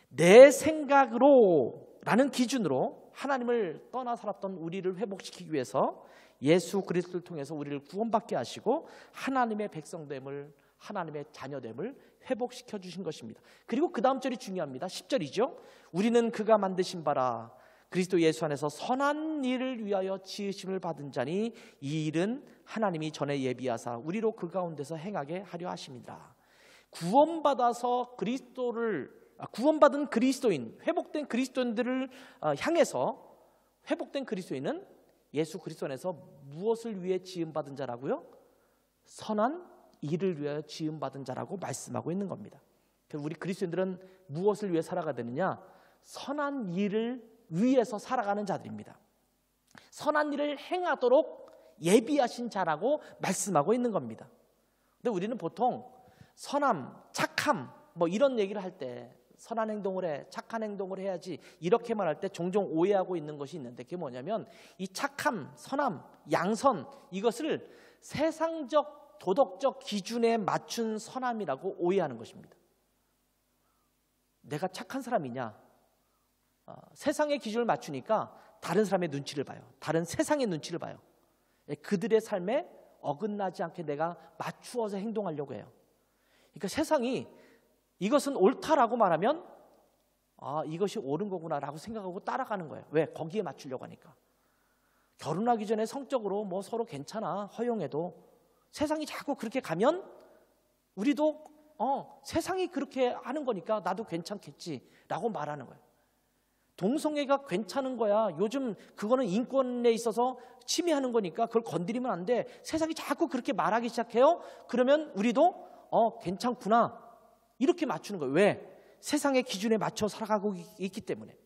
Speaker 2: 내 생각으로 라는 기준으로 하나님을 떠나 살았던 우리를 회복시키기 위해서 예수 그리스도를 통해서 우리를 구원받게 하시고 하나님의 백성됨을, 하나님의 자녀됨을 회복시켜 주신 것입니다. 그리고 그 다음 절이 중요합니다. 10절이죠. 우리는 그가 만드신 바라 그리스도 예수 안에서 선한 일을 위하여 지으심을 받은 자니 이 일은 하나님이 전에 예비하사 우리로 그 가운데서 행하게 하려 하심이라. 구원받은 그리스도인, 회복된 그리스도인들을 향해서 회복된 그리스도인은 예수 그리스도 안에서 무엇을 위해 지음받은 자라고요? 선한 일을 위하여 지음받은 자라고 말씀하고 있는 겁니다. 우리 그리스도인들은 무엇을 위해 살아가야 되느냐? 선한 일을 위해서 살아가는 자들입니다. 선한 일을 행하도록 예비하신 자라고 말씀하고 있는 겁니다. 근데 우리는 보통 선함, 착함 뭐 이런 얘기를 할 때 선한 행동을 해, 착한 행동을 해야지 이렇게 말할 때 종종 오해하고 있는 것이 있는데 그게 뭐냐면 이 착함, 선함, 양선 이것을 세상적 도덕적 기준에 맞춘 선함이라고 오해하는 것입니다. 내가 착한 사람이냐? 세상의 기준을 맞추니까 다른 사람의 눈치를 봐요. 다른 세상의 눈치를 봐요. 그들의 삶에 어긋나지 않게 내가 맞추어서 행동하려고 해요. 그러니까 세상이 이것은 옳다라고 말하면 이것이 옳은 거구나라고 생각하고 따라가는 거예요. 왜? 거기에 맞추려고 하니까. 결혼하기 전에 성적으로 뭐 서로 괜찮아 허용해도 세상이 자꾸 그렇게 가면 우리도 세상이 그렇게 하는 거니까 나도 괜찮겠지라고 말하는 거예요. 동성애가 괜찮은 거야. 요즘 그거는 인권에 있어서 침해하는 거니까 그걸 건드리면 안 돼. 세상이 자꾸 그렇게 말하기 시작해요. 그러면 우리도 괜찮구나 이렇게 맞추는 거예요. 왜? 세상의 기준에 맞춰 살아가고 있기 때문에.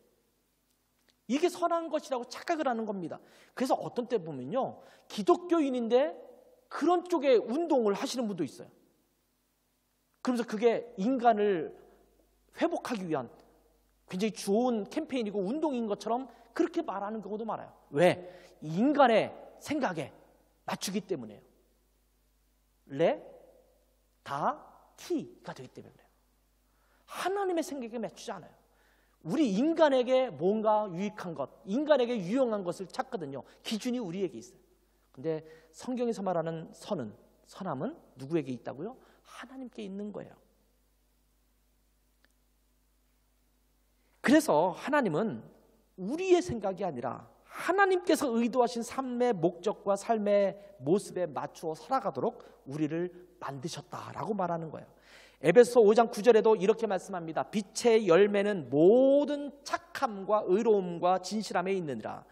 Speaker 2: 이게 선한 것이라고 착각을 하는 겁니다. 그래서 어떤 때 보면요, 기독교인인데 그런 쪽에 운동을 하시는 분도 있어요. 그러면서 그게 인간을 회복하기 위한 굉장히 좋은 캠페인이고 운동인 것처럼 그렇게 말하는 경우도 많아요. 왜? 인간의 생각에 맞추기 때문에요. T가 되기 때문에 그래요. 하나님의 생각에 맞추지 않아요. 우리 인간에게 뭔가 유익한 것, 인간에게 유용한 것을 찾거든요. 기준이 우리에게 있어요. 근데 성경에서 말하는 선함은 누구에게 있다고요? 하나님께 있는 거예요. 그래서 하나님은 우리의 생각이 아니라 하나님께서 의도하신 삶의 목적과 삶의 모습에 맞추어 살아가도록 우리를 만드셨다라고 말하는 거예요. 에베소서 5장 9절에도 이렇게 말씀합니다. 빛의 열매는 모든 착함과 의로움과 진실함에 있느니라.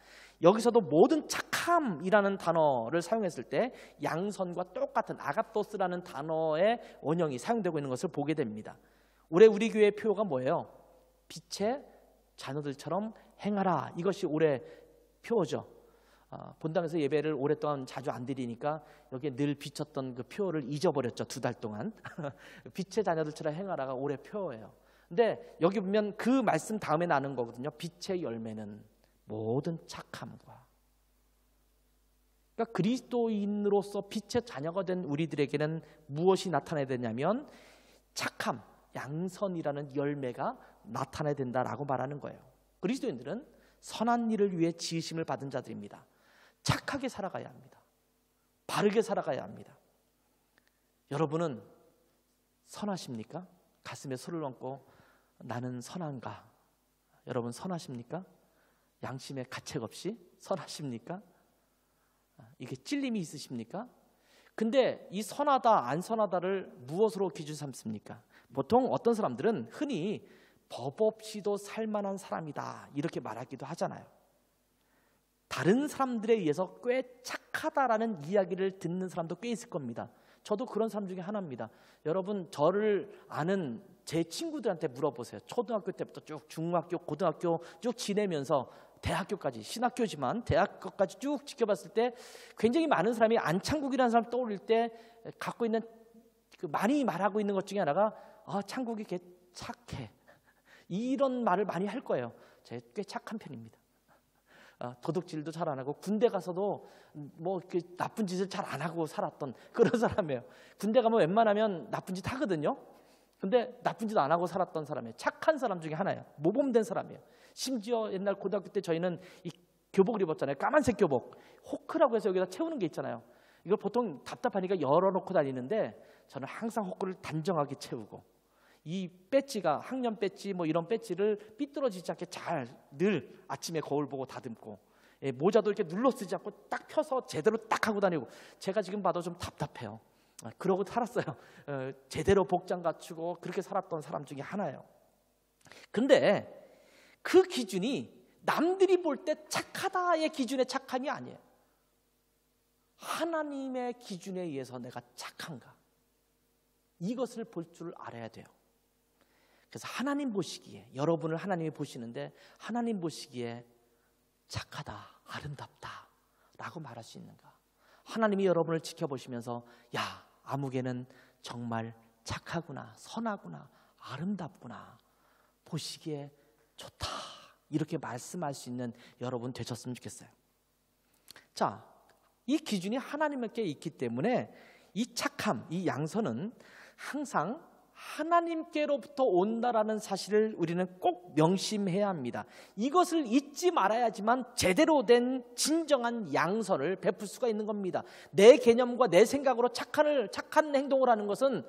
Speaker 2: 여기서도 모든 착함이라는 단어를 사용했을 때 양선과 똑같은 아가토스라는 단어의 원형이 사용되고 있는 것을 보게 됩니다. 올해 우리 교회의 표어가 뭐예요? 빛의 자녀들처럼 행하라. 이것이 올해 표어죠. 본당에서 예배를 오랫동안 자주 안 드리니까 여기에 늘 비쳤던 그 표어를 잊어버렸죠. 2달 동안. 빛의 자녀들처럼 행하라가 올해 표어예요. 근데 여기 보면 그 말씀 다음에 나는 거거든요. 빛의 열매는 모든 착함과. 그러니까 그리스도인으로서 빛의 자녀가 된 우리들에게는 무엇이 나타나야 되냐면 착함, 양선이라는 열매가 나타나야 된다라고 말하는 거예요. 그리스도인들은 선한 일을 위해 지으심을 받은 자들입니다. 착하게 살아가야 합니다. 바르게 살아가야 합니다. 여러분은 선하십니까? 가슴에 손을 얹고 나는 선한가? 여러분 선하십니까? 양심의 가책 없이 선하십니까? 이게 찔림이 있으십니까? 근데 이 선하다 안 선하다를 무엇으로 기준 삼습니까? 보통 어떤 사람들은 흔히 법 없이도 살만한 사람이다 이렇게 말하기도 하잖아요. 다른 사람들에 의해서 꽤 착하다라는 이야기를 듣는 사람도 꽤 있을 겁니다. 저도 그런 사람 중에 하나입니다. 여러분 저를 아는 제 친구들한테 물어보세요. 초등학교 때부터 쭉 중학교, 고등학교 쭉 지내면서 대학교까지, 신학교지만 대학교까지 쭉 지켜봤을 때 굉장히 많은 사람이 안창국이라는 사람 떠올릴 때 갖고 있는 그 많이 말하고 있는 것 중에 하나가 창국이 걔 착해. 이런 말을 많이 할 거예요. 제가 꽤 착한 편입니다. 도둑질도 잘 안 하고 군대 가서도 뭐 나쁜 짓을 잘 안 하고 살았던 그런 사람이에요. 군대 가면 웬만하면 나쁜 짓 하거든요. 근데 나쁜 짓 안 하고 살았던 사람이에요. 착한 사람 중에 하나예요. 모범된 사람이에요. 심지어 옛날 고등학교 때 저희는 이 교복을 입었잖아요. 까만색 교복. 호크라고 해서 여기다 채우는 게 있잖아요. 이걸 보통 답답하니까 열어놓고 다니는데 저는 항상 호크를 단정하게 채우고 이 배지가 학년 배지 뭐 이런 배지를 삐뚤어지지 않게 잘 늘 아침에 거울 보고 다듬고 모자도 이렇게 눌러 쓰지 않고 딱 펴서 제대로 딱 하고 다니고 제가 지금 봐도 좀 답답해요. 그러고 살았어요. 제대로 복장 갖추고 그렇게 살았던 사람 중에 하나예요. 근데 그 기준이 남들이 볼 때 착하다의 기준의 착함이 아니에요. 하나님의 기준에 의해서 내가 착한가? 이것을 볼 줄 알아야 돼요. 그래서 하나님 보시기에 여러분을 하나님이 보시는데 하나님 보시기에 착하다, 아름답다 라고 말할 수 있는가? 하나님이 여러분을 지켜보시면서 야, 아무개는 정말 착하구나, 선하구나, 아름답구나, 보시기에 좋다 이렇게 말씀할 수 있는 여러분 되셨으면 좋겠어요. 자, 이 기준이 하나님께 있기 때문에 이 착함, 이 양선은 항상 하나님께로부터 온다라는 사실을 우리는 꼭 명심해야 합니다. 이것을 잊지 말아야지만 제대로 된 진정한 양선을 베풀 수가 있는 겁니다. 내 개념과 내 생각으로 착한 행동을 하는 것은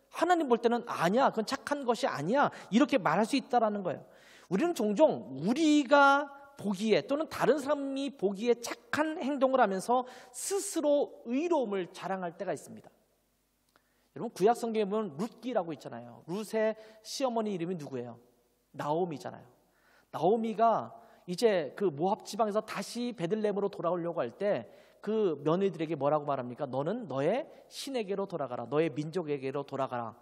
Speaker 2: 하나님 볼 때는 아니야, 그건 착한 것이 아니야 이렇게 말할 수 있다라는 거예요. 우리는 종종 우리가 보기에 또는 다른 사람이 보기에 착한 행동을 하면서 스스로 의로움을 자랑할 때가 있습니다. 여러분 구약 성경에 보면 룻기라고 있잖아요. 룻의 시어머니 이름이 누구예요? 나오미잖아요. 나오미가 이제 그 모압 지방에서 다시 베들레헴으로 돌아오려고 할 때 그 며느리들에게 뭐라고 말합니까? 너는 너의 신에게로 돌아가라. 너의 민족에게로 돌아가라.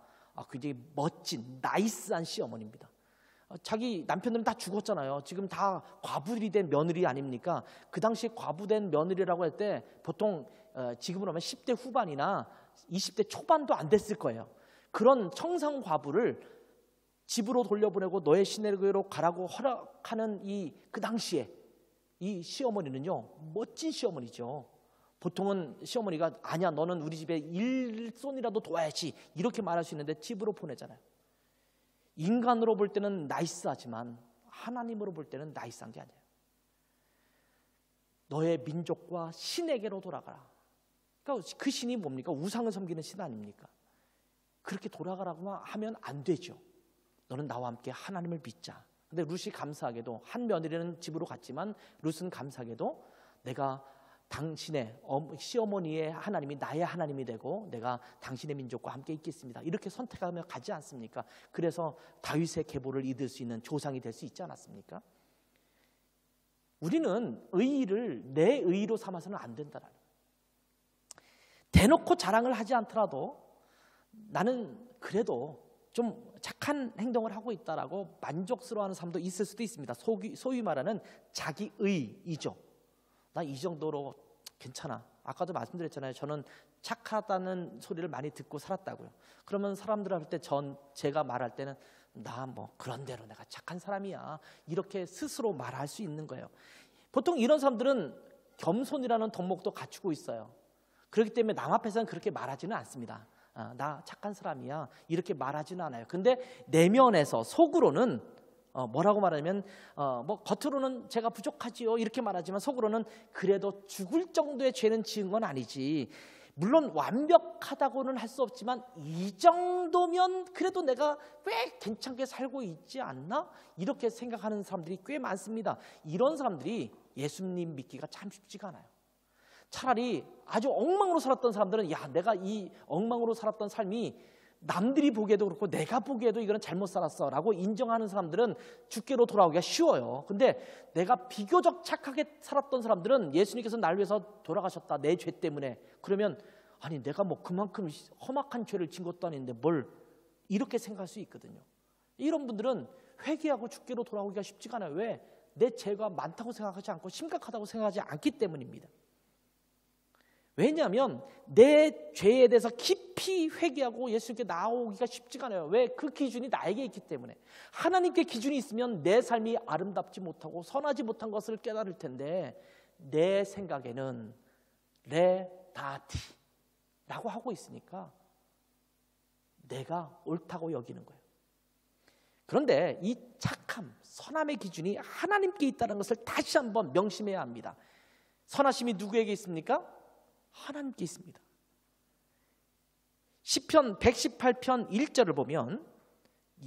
Speaker 2: 굉장히 멋진 나이스한 시어머니입니다. 자기 남편들은 다 죽었잖아요. 지금 다 과부들이 된 며느리 아닙니까? 그 당시에 과부된 며느리라고 할 때 보통 지금으로 하면 10대 후반이나 20대 초반도 안 됐을 거예요. 그런 청상 과부를 집으로 돌려보내고 너의 시내로 가라고 허락하는 그 당시에 이 시어머니는요, 멋진 시어머니죠. 보통은 시어머니가 아니야, 너는 우리 집에 일손이라도 도와야지 이렇게 말할 수 있는데 집으로 보내잖아요. 인간으로 볼 때는 나이스하지만 하나님으로 볼 때는 나이스한 게 아니에요. 너의 민족과 신에게로 돌아가라. 그러니까 그 신이 뭡니까? 우상을 섬기는 신 아닙니까? 그렇게 돌아가라고 하면 안 되죠. 너는 나와 함께 하나님을 믿자. 근데 룻이 감사하게도 한 며느리는 집으로 갔지만 룻은 감사하게도 내가 당신의 시어머니의 하나님이 나의 하나님이 되고 내가 당신의 민족과 함께 있겠습니다. 이렇게 선택하며 가지 않습니까? 그래서 다윗의 계보를 이을 수 있는 조상이 될 수 있지 않았습니까? 우리는 의의를 내 의의로 삼아서는 안 된다는 거예요. 대놓고 자랑을 하지 않더라도 나는 그래도 좀 착한 행동을 하고 있다라고 만족스러워하는 사람도 있을 수도 있습니다. 소위 말하는 자기의이죠. 나 이 정도로 괜찮아. 아까도 말씀드렸잖아요. 저는 착하다는 소리를 많이 듣고 살았다고요. 그러면 사람들한테 제가 말할 때는 나 뭐 그런 대로 내가 착한 사람이야 이렇게 스스로 말할 수 있는 거예요. 보통 이런 사람들은 겸손이라는 덕목도 갖추고 있어요. 그렇기 때문에 남 앞에서는 그렇게 말하지는 않습니다. 나 착한 사람이야 이렇게 말하지는 않아요. 근데 내면에서 속으로는 뭐라고 말하냐면 뭐 겉으로는 제가 부족하지요 이렇게 말하지만 속으로는 그래도 죽을 정도의 죄는 지은 건 아니지. 물론 완벽하다고는 할 수 없지만 이 정도면 그래도 내가 꽤 괜찮게 살고 있지 않나? 이렇게 생각하는 사람들이 꽤 많습니다. 이런 사람들이 예수님 믿기가 참 쉽지가 않아요. 차라리 아주 엉망으로 살았던 사람들은 야, 내가 이 엉망으로 살았던 삶이 남들이 보기에도 그렇고 내가 보기에도 이거는 잘못 살았어 라고 인정하는 사람들은 주께로 돌아오기가 쉬워요. 근데 내가 비교적 착하게 살았던 사람들은 예수님께서 날 위해서 돌아가셨다, 내 죄 때문에. 그러면 아니 내가 뭐 그만큼 험악한 죄를 진 것도 아닌데 뭘, 이렇게 생각할 수 있거든요. 이런 분들은 회개하고 주께로 돌아오기가 쉽지가 않아요. 왜? 내 죄가 많다고 생각하지 않고 심각하다고 생각하지 않기 때문입니다. 왜냐하면 내 죄에 대해서 깊이 회개하고 예수님께 나오기가 쉽지가 않아요. 왜? 그 기준이 나에게 있기 때문에. 하나님께 기준이 있으면 내 삶이 아름답지 못하고 선하지 못한 것을 깨달을 텐데 내 생각에는 레다티라고 하고 있으니까 내가 옳다고 여기는 거예요. 그런데 이 착함, 선함의 기준이 하나님께 있다는 것을 다시 한번 명심해야 합니다. 선하심이 누구에게 있습니까? 하나님께 있습니다. 시편 118편 1절을 보면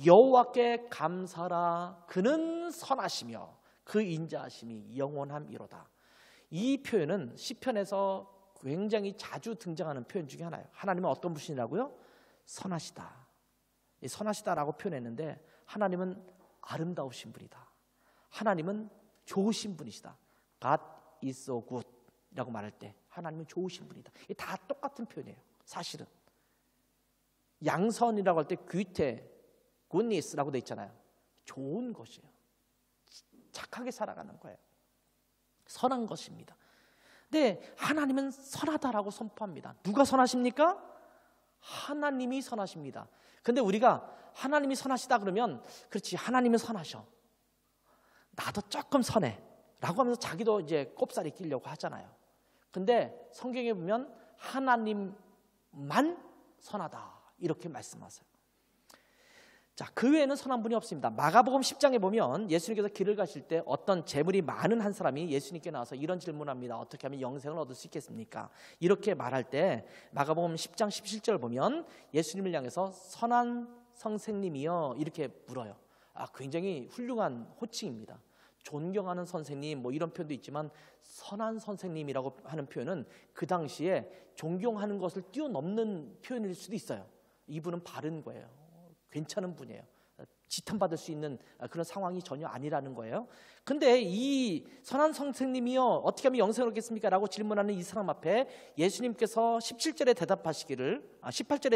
Speaker 2: 여호와께 감사라, 그는 선하시며 그 인자하심이 영원함이로다. 이 표현은 시편에서 굉장히 자주 등장하는 표현 중에 하나예요. 하나님은 어떤 분이라고요? 선하시다. 이 선하시다라고 표현했는데 하나님은 아름다우신 분이다. 하나님은 좋으신 분이시다. God is so good 라고 말할 때 하나님은 좋으신 분이다. 이게 다 똑같은 표현이에요. 사실은 양선이라고 할 때 귀태, goodness라고 돼 있잖아요. 좋은 것이에요. 착하게 살아가는 거예요. 선한 것입니다. 근데 하나님은 선하다라고 선포합니다. 누가 선하십니까? 하나님이 선하십니다. 근데 우리가 하나님이 선하시다 그러면 그렇지, 하나님은 선하셔, 나도 조금 선해 라고 하면서 자기도 이제 꼽살이 끼려고 하잖아요. 근데 성경에 보면 하나님만 선하다 이렇게 말씀하세요. 자, 그 외에는 선한 분이 없습니다. 마가복음 10장에 보면 예수님께서 길을 가실 때 어떤 재물이 많은 한 사람이 예수님께 나와서 이런 질문합니다. 어떻게 하면 영생을 얻을 수 있겠습니까? 이렇게 말할 때 마가복음 10장 17절 보면 예수님을 향해서 선한 선생님이여 이렇게 물어요. 굉장히 훌륭한 호칭입니다. 존경하는 선생님 뭐 이런 표현도 있지만 선한 선생님이라고 하는 표현은 그 당시에 존경하는 것을 뛰어넘는 표현일 수도 있어요. 이분은 바른 거예요. 괜찮은 분이에요. 지탄받을 수 있는 그런 상황이 전혀 아니라는 거예요. 근데 이 선한 선생님이요 어떻게 하면 영생을 얻겠습니까? 라고 질문하는 이 사람 앞에 예수님께서 18절에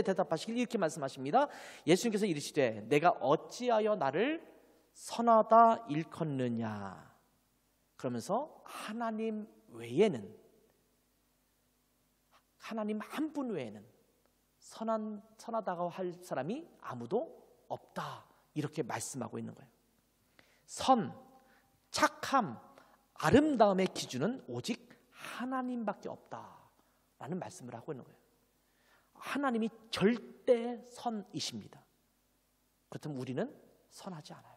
Speaker 2: 대답하시길 이렇게 말씀하십니다. 예수님께서 이르시되 내가 어찌하여 나를 선하다 일컫느냐. 그러면서 하나님 외에는, 하나님 한 분 외에는 선하다고 할 사람이 아무도 없다 이렇게 말씀하고 있는 거예요. 선, 착함, 아름다움의 기준은 오직 하나님밖에 없다라는 말씀을 하고 있는 거예요. 하나님이 절대 선이십니다. 그렇다면 우리는 선하지 않아요.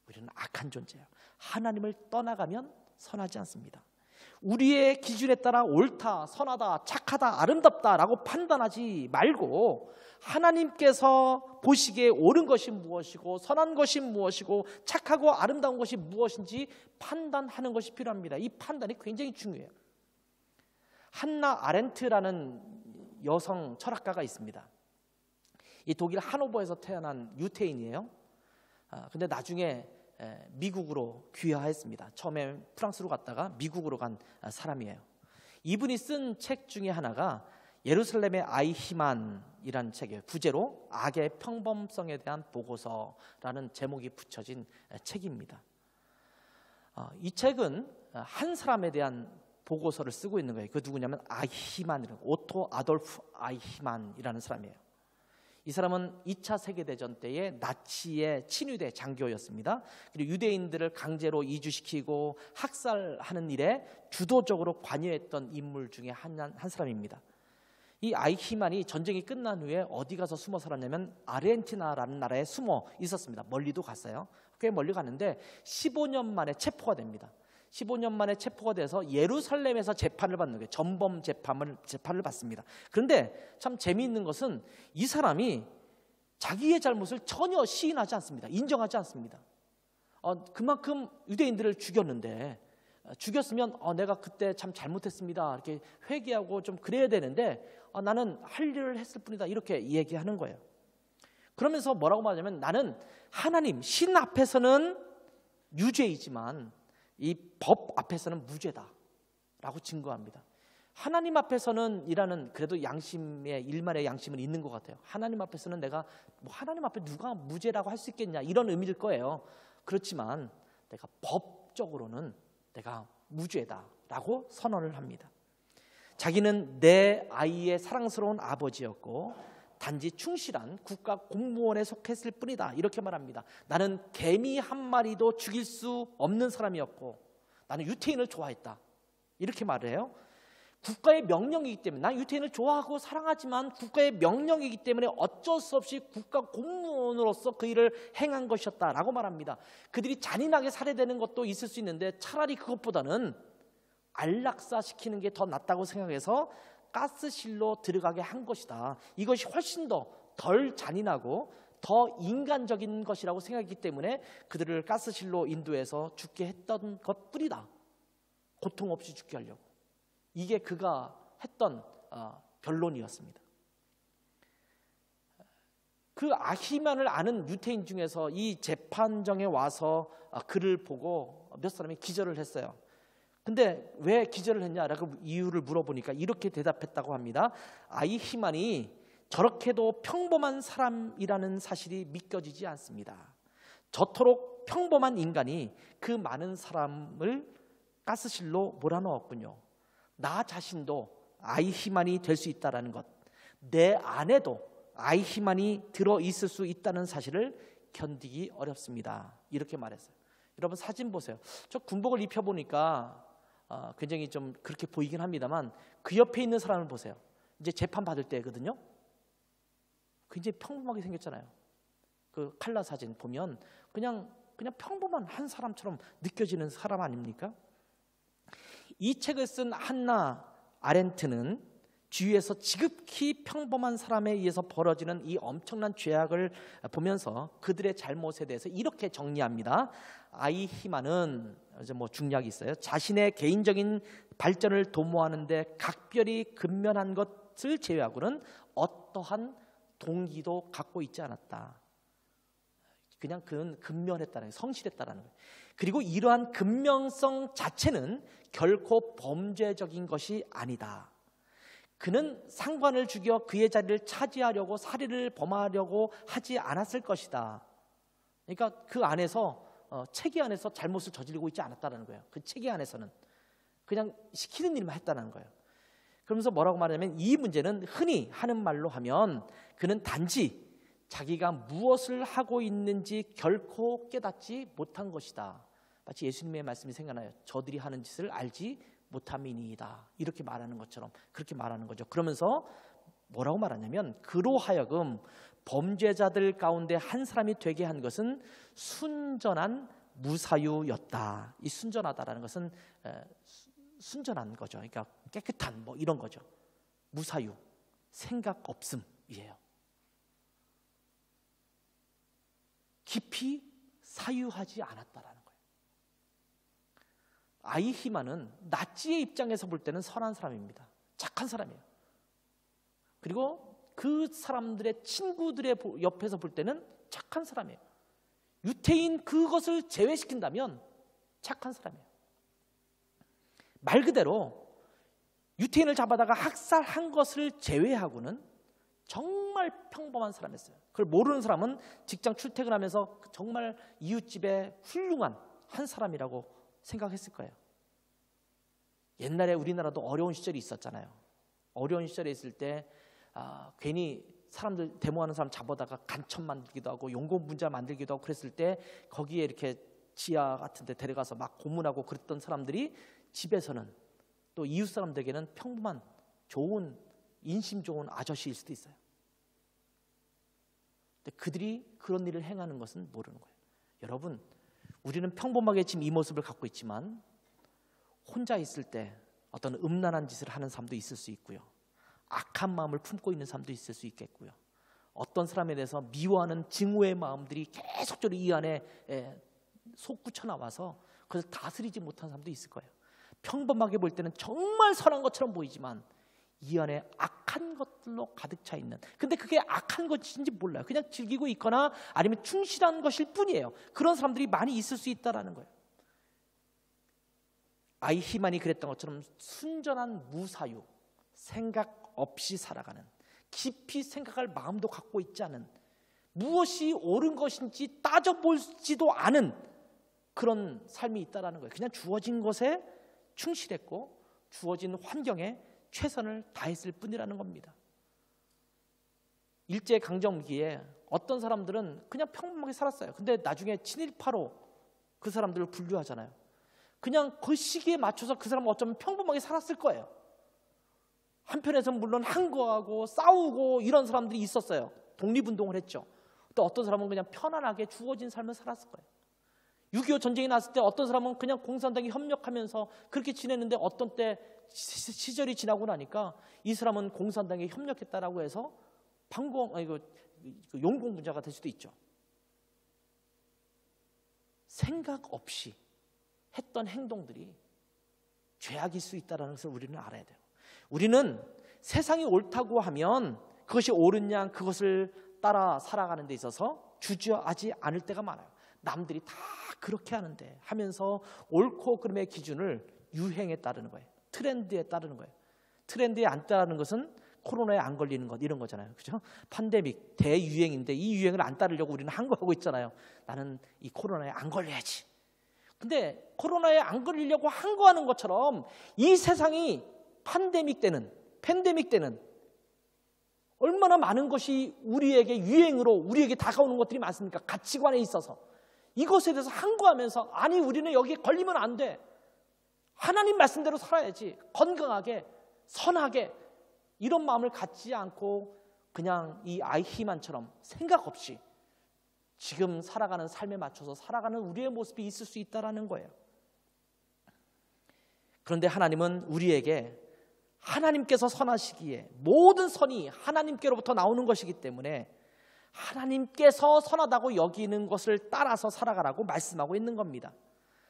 Speaker 2: 우리는 악한 존재예요. 하나님을 떠나가면 선하지 않습니다. 우리의 기준에 따라 옳다, 선하다, 착하다, 아름답다라고 판단하지 말고 하나님께서 보시기에 옳은 것이 무엇이고 선한 것이 무엇이고 착하고 아름다운 것이 무엇인지 판단하는 것이 필요합니다. 이 판단이 굉장히 중요해요. 한나 아렌트라는 여성 철학가가 있습니다. 이 독일 하노버에서 태어난 유태인이에요. 근데 나중에 미국으로 귀화했습니다. 처음에 프랑스로 갔다가 미국으로 간 사람이에요. 이분이 쓴 책 중에 하나가 예루살렘의 아이히만이라는 책이에요. 부제로 악의 평범성에 대한 보고서라는 제목이 붙여진 책입니다. 이 책은 한 사람에 대한 보고서를 쓰고 있는 거예요. 그 누구냐면 아이히만이라고, 오토 아돌프 아이히만이라는 사람이에요. 이 사람은 2차 세계대전 때의 나치의 친위대 장교였습니다. 그리고 유대인들을 강제로 이주시키고 학살하는 일에 주도적으로 관여했던 인물 중에 한 사람입니다. 이 아이히만이 전쟁이 끝난 후에 어디 가서 숨어 살았냐면 아르헨티나라는 나라에 숨어 있었습니다. 멀리도 갔어요. 꽤 멀리 갔는데 15년 만에 체포가 됩니다. 15년 만에 체포가 돼서 예루살렘에서 재판을 받는 거예요. 전범 재판을 받습니다. 그런데 참 재미있는 것은 이 사람이 자기의 잘못을 전혀 시인하지 않습니다. 인정하지 않습니다. 그만큼 유대인들을 죽였는데, 죽였으면 내가 그때 참 잘못했습니다, 이렇게 회개하고 좀 그래야 되는데 나는 할 일을 했을 뿐이다, 이렇게 얘기하는 거예요. 그러면서 뭐라고 말하냐면, 나는 하나님 신 앞에서는 유죄이지만 이 법 앞에서는 무죄다라고 증거합니다. 하나님 앞에서는 이라는 그래도 양심의 일말의 양심은 있는 것 같아요. 하나님 앞에서는 내가 하나님 앞에 누가 무죄라고 할 수 있겠냐, 이런 의미일 거예요. 그렇지만 내가 법적으로는 내가 무죄다라고 선언을 합니다. 자기는 내 아이의 사랑스러운 아버지였고 단지 충실한 국가 공무원에 속했을 뿐이다, 이렇게 말합니다. 나는 개미 한 마리도 죽일 수 없는 사람이었고 나는 유태인을 좋아했다, 이렇게 말해요. 국가의 명령이기 때문에, 난 유태인을 좋아하고 사랑하지만 국가의 명령이기 때문에 어쩔 수 없이 국가 공무원으로서 그 일을 행한 것이었다라고 말합니다. 그들이 잔인하게 살해되는 것도 있을 수 있는데 차라리 그것보다는 안락사시키는 게 더 낫다고 생각해서 가스실로 들어가게 한 것이다. 이것이 훨씬 더 덜 잔인하고 더 인간적인 것이라고 생각했기 때문에 그들을 가스실로 인도해서 죽게 했던 것뿐이다. 고통 없이 죽게 하려고. 이게 그가 했던 변론이었습니다. 그 아히만을 아는 유태인 중에서 이 재판정에 와서 그를 보고 몇 사람이 기절을 했어요. 근데 왜 기절을 했냐라고 이유를 물어보니까 이렇게 대답했다고 합니다. 아히만이 저렇게도 평범한 사람이라는 사실이 믿겨지지 않습니다. 저토록 평범한 인간이 그 많은 사람을 가스실로 몰아넣었군요. 나 자신도 아히만이 될 수 있다는 것, 내 안에도 아히만이 들어있을 수 있다는 사실을 견디기 어렵습니다, 이렇게 말했어요. 여러분 사진 보세요. 저 군복을 입혀보니까 굉장히 좀 그렇게 보이긴 합니다만 그 옆에 있는 사람을 보세요. 이제 재판 받을 때거든요. 굉장히 평범하게 생겼잖아요. 그 칼라 사진 보면 그냥 평범한 한 사람처럼 느껴지는 사람 아닙니까? 이 책을 쓴 한나 아렌트는 주위에서 지극히 평범한 사람에 의해서 벌어지는 이 엄청난 죄악을 보면서 그들의 잘못에 대해서 이렇게 정리합니다. 아히만은 이제 중략이 있어요. 자신의 개인적인 발전을 도모하는데 각별히 근면한 것을 제외하고는 어떠한 동기도 갖고 있지 않았다. 그냥 그는 근면했다는 거예요. 성실했다는 거예요. 그리고 이러한 근면성 자체는 결코 범죄적인 것이 아니다. 그는 상관을 죽여 그의 자리를 차지하려고 살인을 범하려고 하지 않았을 것이다. 그러니까 그 안에서 체계 안에서 잘못을 저지르고 있지 않았다는 거예요. 그 체계 안에서는 그냥 시키는 일만 했다는 거예요. 그러면서 뭐라고 말하냐면 이 문제는 흔히 하는 말로 하면 그는 단지 자기가 무엇을 하고 있는지 결코 깨닫지 못한 것이다. 마치 예수님의 말씀이 생각나요. 저들이 하는 짓을 알지 못함이니이다, 이렇게 말하는 것처럼 그렇게 말하는 거죠. 그러면서 뭐라고 말하냐면 그로 하여금 범죄자들 가운데 한 사람이 되게 한 것은 순전한 무사유였다. 이 순전하다라는 것은 순전한 거죠. 그러니까 깨끗한 이런 거죠. 무사유, 생각 없음이에요. 깊이 사유하지 않았다라는 거예요. 아히만은 나치의 입장에서 볼 때는 선한 사람입니다. 착한 사람이에요. 그리고 그 사람들의 친구들의 옆에서 볼 때는 착한 사람이에요. 유태인 그것을 제외시킨다면 착한 사람이에요. 말 그대로 유태인을 잡아다가 학살한 것을 제외하고는 정말 평범한 사람이었어요. 그걸 모르는 사람은 직장 출퇴근하면서 정말 이웃집에 훌륭한 한 사람이라고 생각했을 거예요. 옛날에 우리나라도 어려운 시절이 있었잖아요. 어려운 시절에 있을 때 괜히 사람들 데모하는 사람 잡아다가 간첩 만들기도 하고 용공 분자 만들기도 하고 그랬을 때 거기에 이렇게 지하 같은 데 데려가서 막 고문하고 그랬던 사람들이 집에서는 또 이웃 사람들에게는 평범한 좋은 인심 좋은 아저씨일 수도 있어요. 근데 그들이 그런 일을 행하는 것은 모르는 거예요. 여러분, 우리는 평범하게 지금 이 모습을 갖고 있지만 혼자 있을 때 어떤 음란한 짓을 하는 사람도 있을 수 있고요. 악한 마음을 품고 있는 사람도 있을 수 있겠고요. 어떤 사람에 대해서 미워하는 증오의 마음들이 계속적으로 이 안에 솟구쳐 나와서 그것을 다스리지 못한 사람도 있을 거예요. 평범하게 볼 때는 정말 선한 것처럼 보이지만 이 안에 악한 것들로 가득 차 있는, 근데 그게 악한 것인지 몰라요. 그냥 즐기고 있거나 아니면 충실한 것일 뿐이에요. 그런 사람들이 많이 있을 수 있다는 거예요. 아이히만이 그랬던 것처럼 순전한 무사유, 생각 없이 살아가는, 깊이 생각할 마음도 갖고 있지 않은, 무엇이 옳은 것인지 따져보지도 않은 그런 삶이 있다는 거예요. 그냥 주어진 것에 충실했고 주어진 환경에 최선을 다했을 뿐이라는 겁니다. 일제강점기에 어떤 사람들은 그냥 평범하게 살았어요. 근데 나중에 친일파로 그 사람들을 분류하잖아요. 그냥 그 시기에 맞춰서 그 사람은 어쩌면 평범하게 살았을 거예요. 한편에서는 물론 항거하고 싸우고 이런 사람들이 있었어요. 독립운동을 했죠. 또 어떤 사람은 그냥 편안하게 주어진 삶을 살았을 거예요. 6.25 전쟁이 났을 때 어떤 사람은 그냥 공산당에 협력하면서 그렇게 지냈는데 어떤 때 시절이 지나고 나니까 이 사람은 공산당에 협력했다라고 해서 용공분자가 될 수도 있죠. 생각 없이 했던 행동들이 죄악일 수 있다는 것을 우리는 알아야 돼요. 우리는 세상이 옳다고 하면 그것이 옳은 양 그것을 따라 살아가는 데 있어서 주저하지 않을 때가 많아요. 남들이 다 그렇게 하는데 하면서 옳고 그름의 기준을 유행에 따르는 거예요. 트렌드에 따르는 거예요. 트렌드에 안 따르는 것은 코로나에 안 걸리는 것 이런 거잖아요. 그죠? 팬데믹 대유행인데 이 유행을 안 따르려고 우리는 항거하고 있잖아요. 나는 이 코로나에 안 걸려야지. 근데 코로나에 안 걸리려고 항거하는 것처럼 이 세상이 팬데믹 때는 얼마나 많은 것이 우리에게 유행으로 우리에게 다가오는 것들이 많습니까? 가치관에 있어서 이것에 대해서 항거하면서 아니 우리는 여기에 걸리면 안 돼. 하나님 말씀대로 살아야지. 건강하게 선하게 이런 마음을 갖지 않고 그냥 이 아이히만처럼 생각 없이 지금 살아가는 삶에 맞춰서 살아가는 우리의 모습이 있을 수 있다는 거예요. 그런데 하나님은 우리에게 하나님께서 선하시기에 모든 선이 하나님께로부터 나오는 것이기 때문에 하나님께서 선하다고 여기는 것을 따라서 살아가라고 말씀하고 있는 겁니다.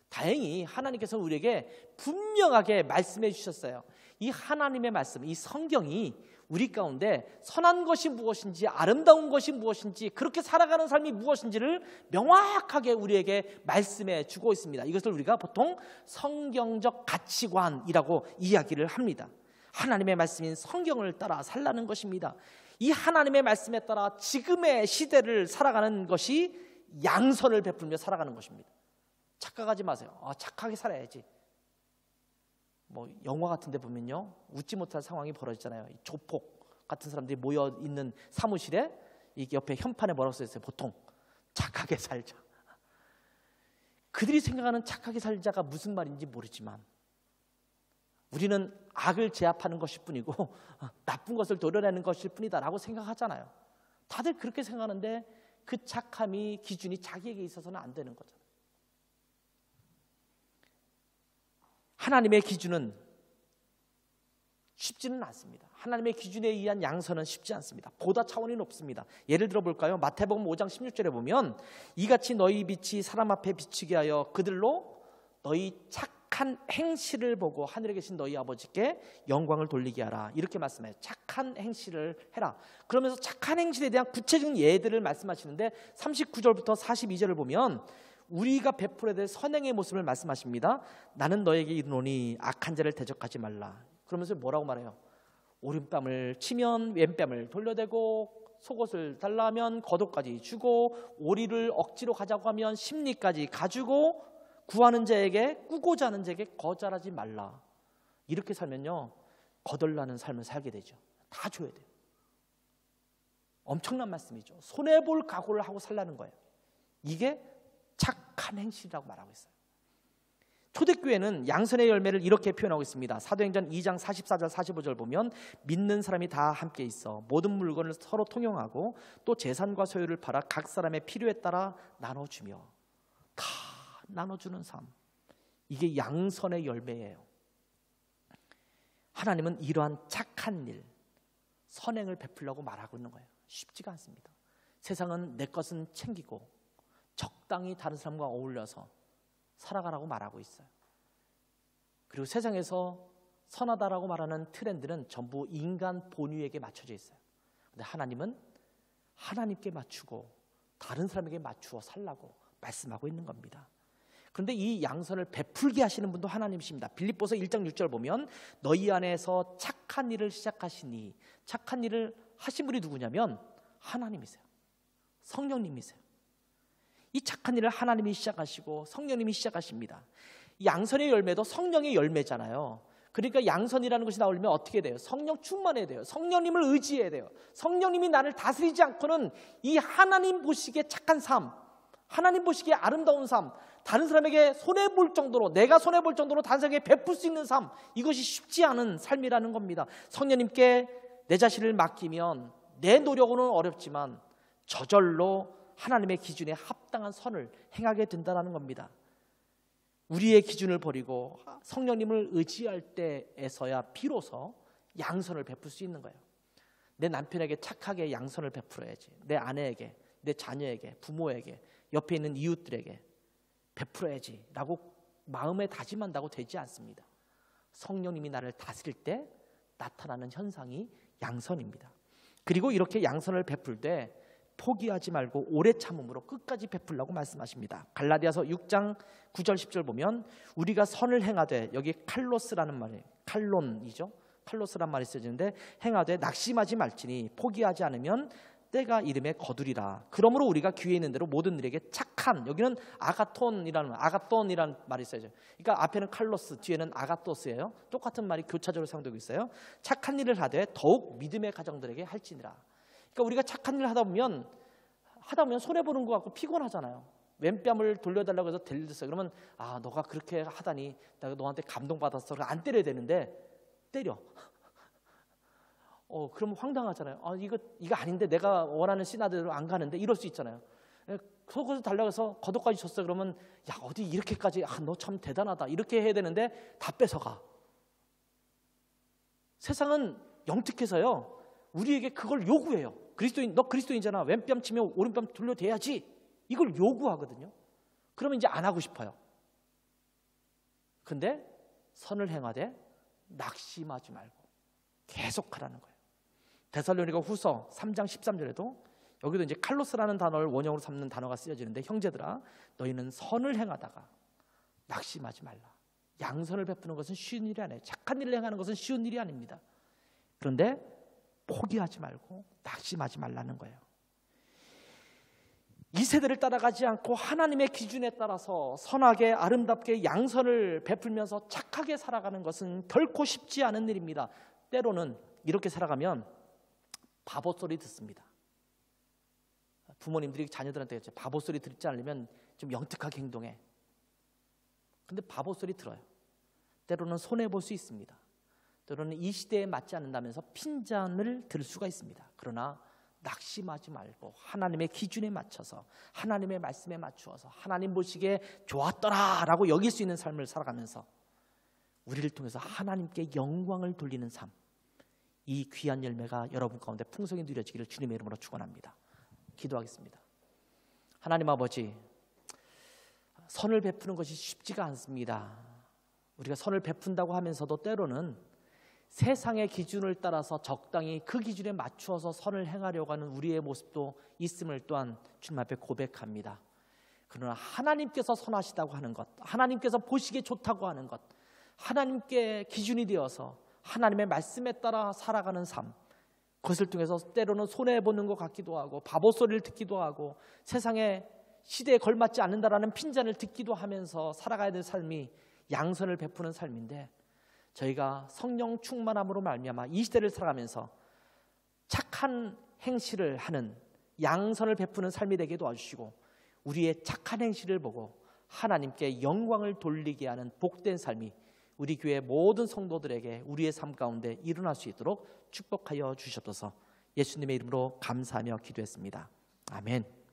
Speaker 2: 다행히 하나님께서 우리에게 분명하게 말씀해 주셨어요. 이 하나님의 말씀, 이 성경이 우리 가운데 선한 것이 무엇인지 아름다운 것이 무엇인지 그렇게 살아가는 삶이 무엇인지를 명확하게 우리에게 말씀해 주고 있습니다. 이것을 우리가 보통 성경적 가치관이라고 이야기를 합니다. 하나님의 말씀인 성경을 따라 살라는 것입니다. 이 하나님의 말씀에 따라 지금의 시대를 살아가는 것이 양선을 베풀며 살아가는 것입니다. 착각하지 마세요. 착하게 살아야지. 영화 같은 데 보면요, 웃지 못할 상황이 벌어지잖아요. 조폭 같은 사람들이 모여 있는 사무실에 이게 옆에 현판에 뭐라고 써 있어요. 보통 착하게 살자. 그들이 생각하는 착하게 살자가 무슨 말인지 모르지만 우리는 악을 제압하는 것일 뿐이고 나쁜 것을 도려내는 것일 뿐이다라고 생각하잖아요. 다들 그렇게 생각하는데 그 착함이 기준이 자기에게 있어서는 안 되는 거잖아요. 하나님의 기준은 쉽지는 않습니다. 하나님의 기준에 의한 양선은 쉽지 않습니다. 보다 차원이 높습니다. 예를 들어 볼까요? 마태복음 5장 16절에 보면 이같이 너희 빛이 사람 앞에 비추게 하여 그들로 너희 착한 행실을 보고 하늘에 계신 너희 아버지께 영광을 돌리게 하라. 이렇게 말씀해요. 착한 행실을 해라. 그러면서 착한 행실에 대한 구체적인 예들을 말씀하시는데 39절부터 42절을 보면 우리가 베풀어야 될 선행의 모습을 말씀하십니다. 나는 너에게 이르노니 악한 자를 대적하지 말라. 그러면서 뭐라고 말해요? 오른뺨을 치면 왼뺨을 돌려대고 속옷을 달라 하면 겉옷까지 주고 오리를 억지로 가자고 하면 심리까지 가주고 구하는 자에게 꾸고자 하는 자에게 거절하지 말라. 이렇게 살면요 거덜나는 삶을 살게 되죠. 다 줘야 돼요. 엄청난 말씀이죠. 손해볼 각오를 하고 살라는 거예요. 이게 착한 행실이라고 말하고 있어요. 초대교회는 양선의 열매를 이렇게 표현하고 있습니다. 사도행전 2장 44절 45절 보면 믿는 사람이 다 함께 있어 모든 물건을 서로 통용하고 또 재산과 소유를 팔아 각 사람의 필요에 따라 나눠주며 다 나눠주는 삶. 이게 양선의 열매예요. 하나님은 이러한 착한 일, 선행을 베풀려고 말하고 있는 거예요. 쉽지가 않습니다. 세상은 내 것은 챙기고 적당히 다른 사람과 어울려서 살아가라고 말하고 있어요. 그리고 세상에서 선하다라고 말하는 트렌드는 전부 인간 본유에게 맞춰져 있어요. 근데 하나님은 하나님께 맞추고 다른 사람에게 맞추어 살라고 말씀하고 있는 겁니다. 그런데 이 양선을 베풀게 하시는 분도 하나님이십니다. 빌립보서 1장 6절 보면 너희 안에서 착한 일을 시작하시니, 착한 일을 하신 분이 누구냐면 하나님이세요. 성령님이세요. 이 착한 일을 하나님이 시작하시고 성령님이 시작하십니다. 이 양선의 열매도 성령의 열매잖아요. 그러니까 양선이라는 것이 나오려면 어떻게 돼요? 성령 충만해야 돼요. 성령님을 의지해야 돼요. 성령님이 나를 다스리지 않고는 이 하나님 보시기에 착한 삶, 하나님 보시기에 아름다운 삶, 다른 사람에게 손해볼 정도로, 내가 손해볼 정도로 다른 사람에게 베풀 수 있는 삶, 이것이 쉽지 않은 삶이라는 겁니다. 성령님께 내 자신을 맡기면 내 노력으로는 어렵지만 저절로 하나님의 기준에 합당한 선을 행하게 된다는 겁니다. 우리의 기준을 버리고 성령님을 의지할 때에서야 비로소 양선을 베풀 수 있는 거예요. 내 남편에게 착하게 양선을 베풀어야지. 내 아내에게, 내 자녀에게, 부모에게, 옆에 있는 이웃들에게 베풀어야지 라고 마음에 다짐한다고 되지 않습니다. 성령님이 나를 다스릴 때 나타나는 현상이 양선입니다. 그리고 이렇게 양선을 베풀 때 포기하지 말고 오래 참음으로 끝까지 베풀라고 말씀하십니다. 갈라디아서 6장 9절 10절 보면 우리가 선을 행하되, 여기 칼로스라는 말이에요. 칼론이죠. 칼로스란 말이 쓰여지는데 행하되 낙심하지 말지니 포기하지 않으면 때가 이름에 거두리라. 그러므로 우리가 귀에 있는 대로 모든 일에게 착한, 여기는 아가톤이라는 말이 써요. 그러니까 앞에는 칼로스, 뒤에는 아가토스예요. 똑같은 말이 교차적으로 사용되고 있어요. 착한 일을 하되 더욱 믿음의 가정들에게 할지니라. 그러니까 우리가 착한 일을 하다 보면 손해보는 것 같고 피곤하잖아요. 왼뺨을 돌려달라고 해서 들렸어요. 그러면 너가 그렇게 하다니 내가 너한테 감동받았어. 안 때려야 되는데 때려. 그러면 황당하잖아요. 이거 아닌데, 내가 원하는 시나리오로 안 가는데, 이럴 수 있잖아요. 속옷을 달라고 해서 겉옷까지 줬어. 그러면 야, 어디 이렇게까지, 너 참 대단하다 이렇게 해야 되는데 다 뺏어가. 세상은 영특해서요 우리에게 그걸 요구해요. 너 그리스도인이잖아. 왼뺨 치면 오른뺨 돌려대야지. 이걸 요구하거든요. 그러면 이제 안 하고 싶어요. 근데 선을 행하되 낙심하지 말고 계속 하라는 거예요. 데살로니가 후서 3장 13절에도 여기도 이제 칼로스라는 단어를 원형으로 삼는 단어가 쓰여지는데, 형제들아 너희는 선을 행하다가 낙심하지 말라. 양선을 베푸는 것은 쉬운 일이 아니에요. 착한 일을 행하는 것은 쉬운 일이 아닙니다. 그런데 포기하지 말고 낙심하지 말라는 거예요. 이 세대를 따라가지 않고 하나님의 기준에 따라서 선하게 아름답게 양선을 베풀면서 착하게 살아가는 것은 결코 쉽지 않은 일입니다. 때로는 이렇게 살아가면 바보 소리 듣습니다. 부모님들이 자녀들한테 바보 소리 듣지 않으면 좀 영특하게 행동해. 근데 바보 소리 들어요. 때로는 손해볼 수 있습니다. 때로는 이 시대에 맞지 않는다면서 핀잔을 들 수가 있습니다. 그러나 낙심하지 말고 하나님의 기준에 맞춰서, 하나님의 말씀에 맞추어서 하나님 보시기에 좋았더라라고 여길 수 있는 삶을 살아가면서 우리를 통해서 하나님께 영광을 돌리는 삶, 이 귀한 열매가 여러분 가운데 풍성히 누려지기를 주님의 이름으로 축원합니다. 기도하겠습니다. 하나님 아버지, 선을 베푸는 것이 쉽지가 않습니다. 우리가 선을 베푼다고 하면서도 때로는 세상의 기준을 따라서 적당히 그 기준에 맞추어서 선을 행하려고 하는 우리의 모습도 있음을 또한 주님 앞에 고백합니다. 그러나 하나님께서 선하시다고 하는 것, 하나님께서 보시기에 좋다고 하는 것, 하나님께 기준이 되어서 하나님의 말씀에 따라 살아가는 삶, 그것을 통해서 때로는 손해보는 것 같기도 하고 바보 소리를 듣기도 하고 세상의 시대에 걸맞지 않는다라는 핀잔을 듣기도 하면서 살아가야 될 삶이 양선을 베푸는 삶인데, 저희가 성령 충만함으로 말미암아 이 시대를 살아가면서 착한 행실을 하는 양선을 베푸는 삶이 되게 도와주시고, 우리의 착한 행실을 보고 하나님께 영광을 돌리게 하는 복된 삶이 우리 교회 모든 성도들에게 우리의 삶 가운데 일어날 수 있도록 축복하여 주시옵소서. 예수님의 이름으로 감사하며 기도했습니다. 아멘.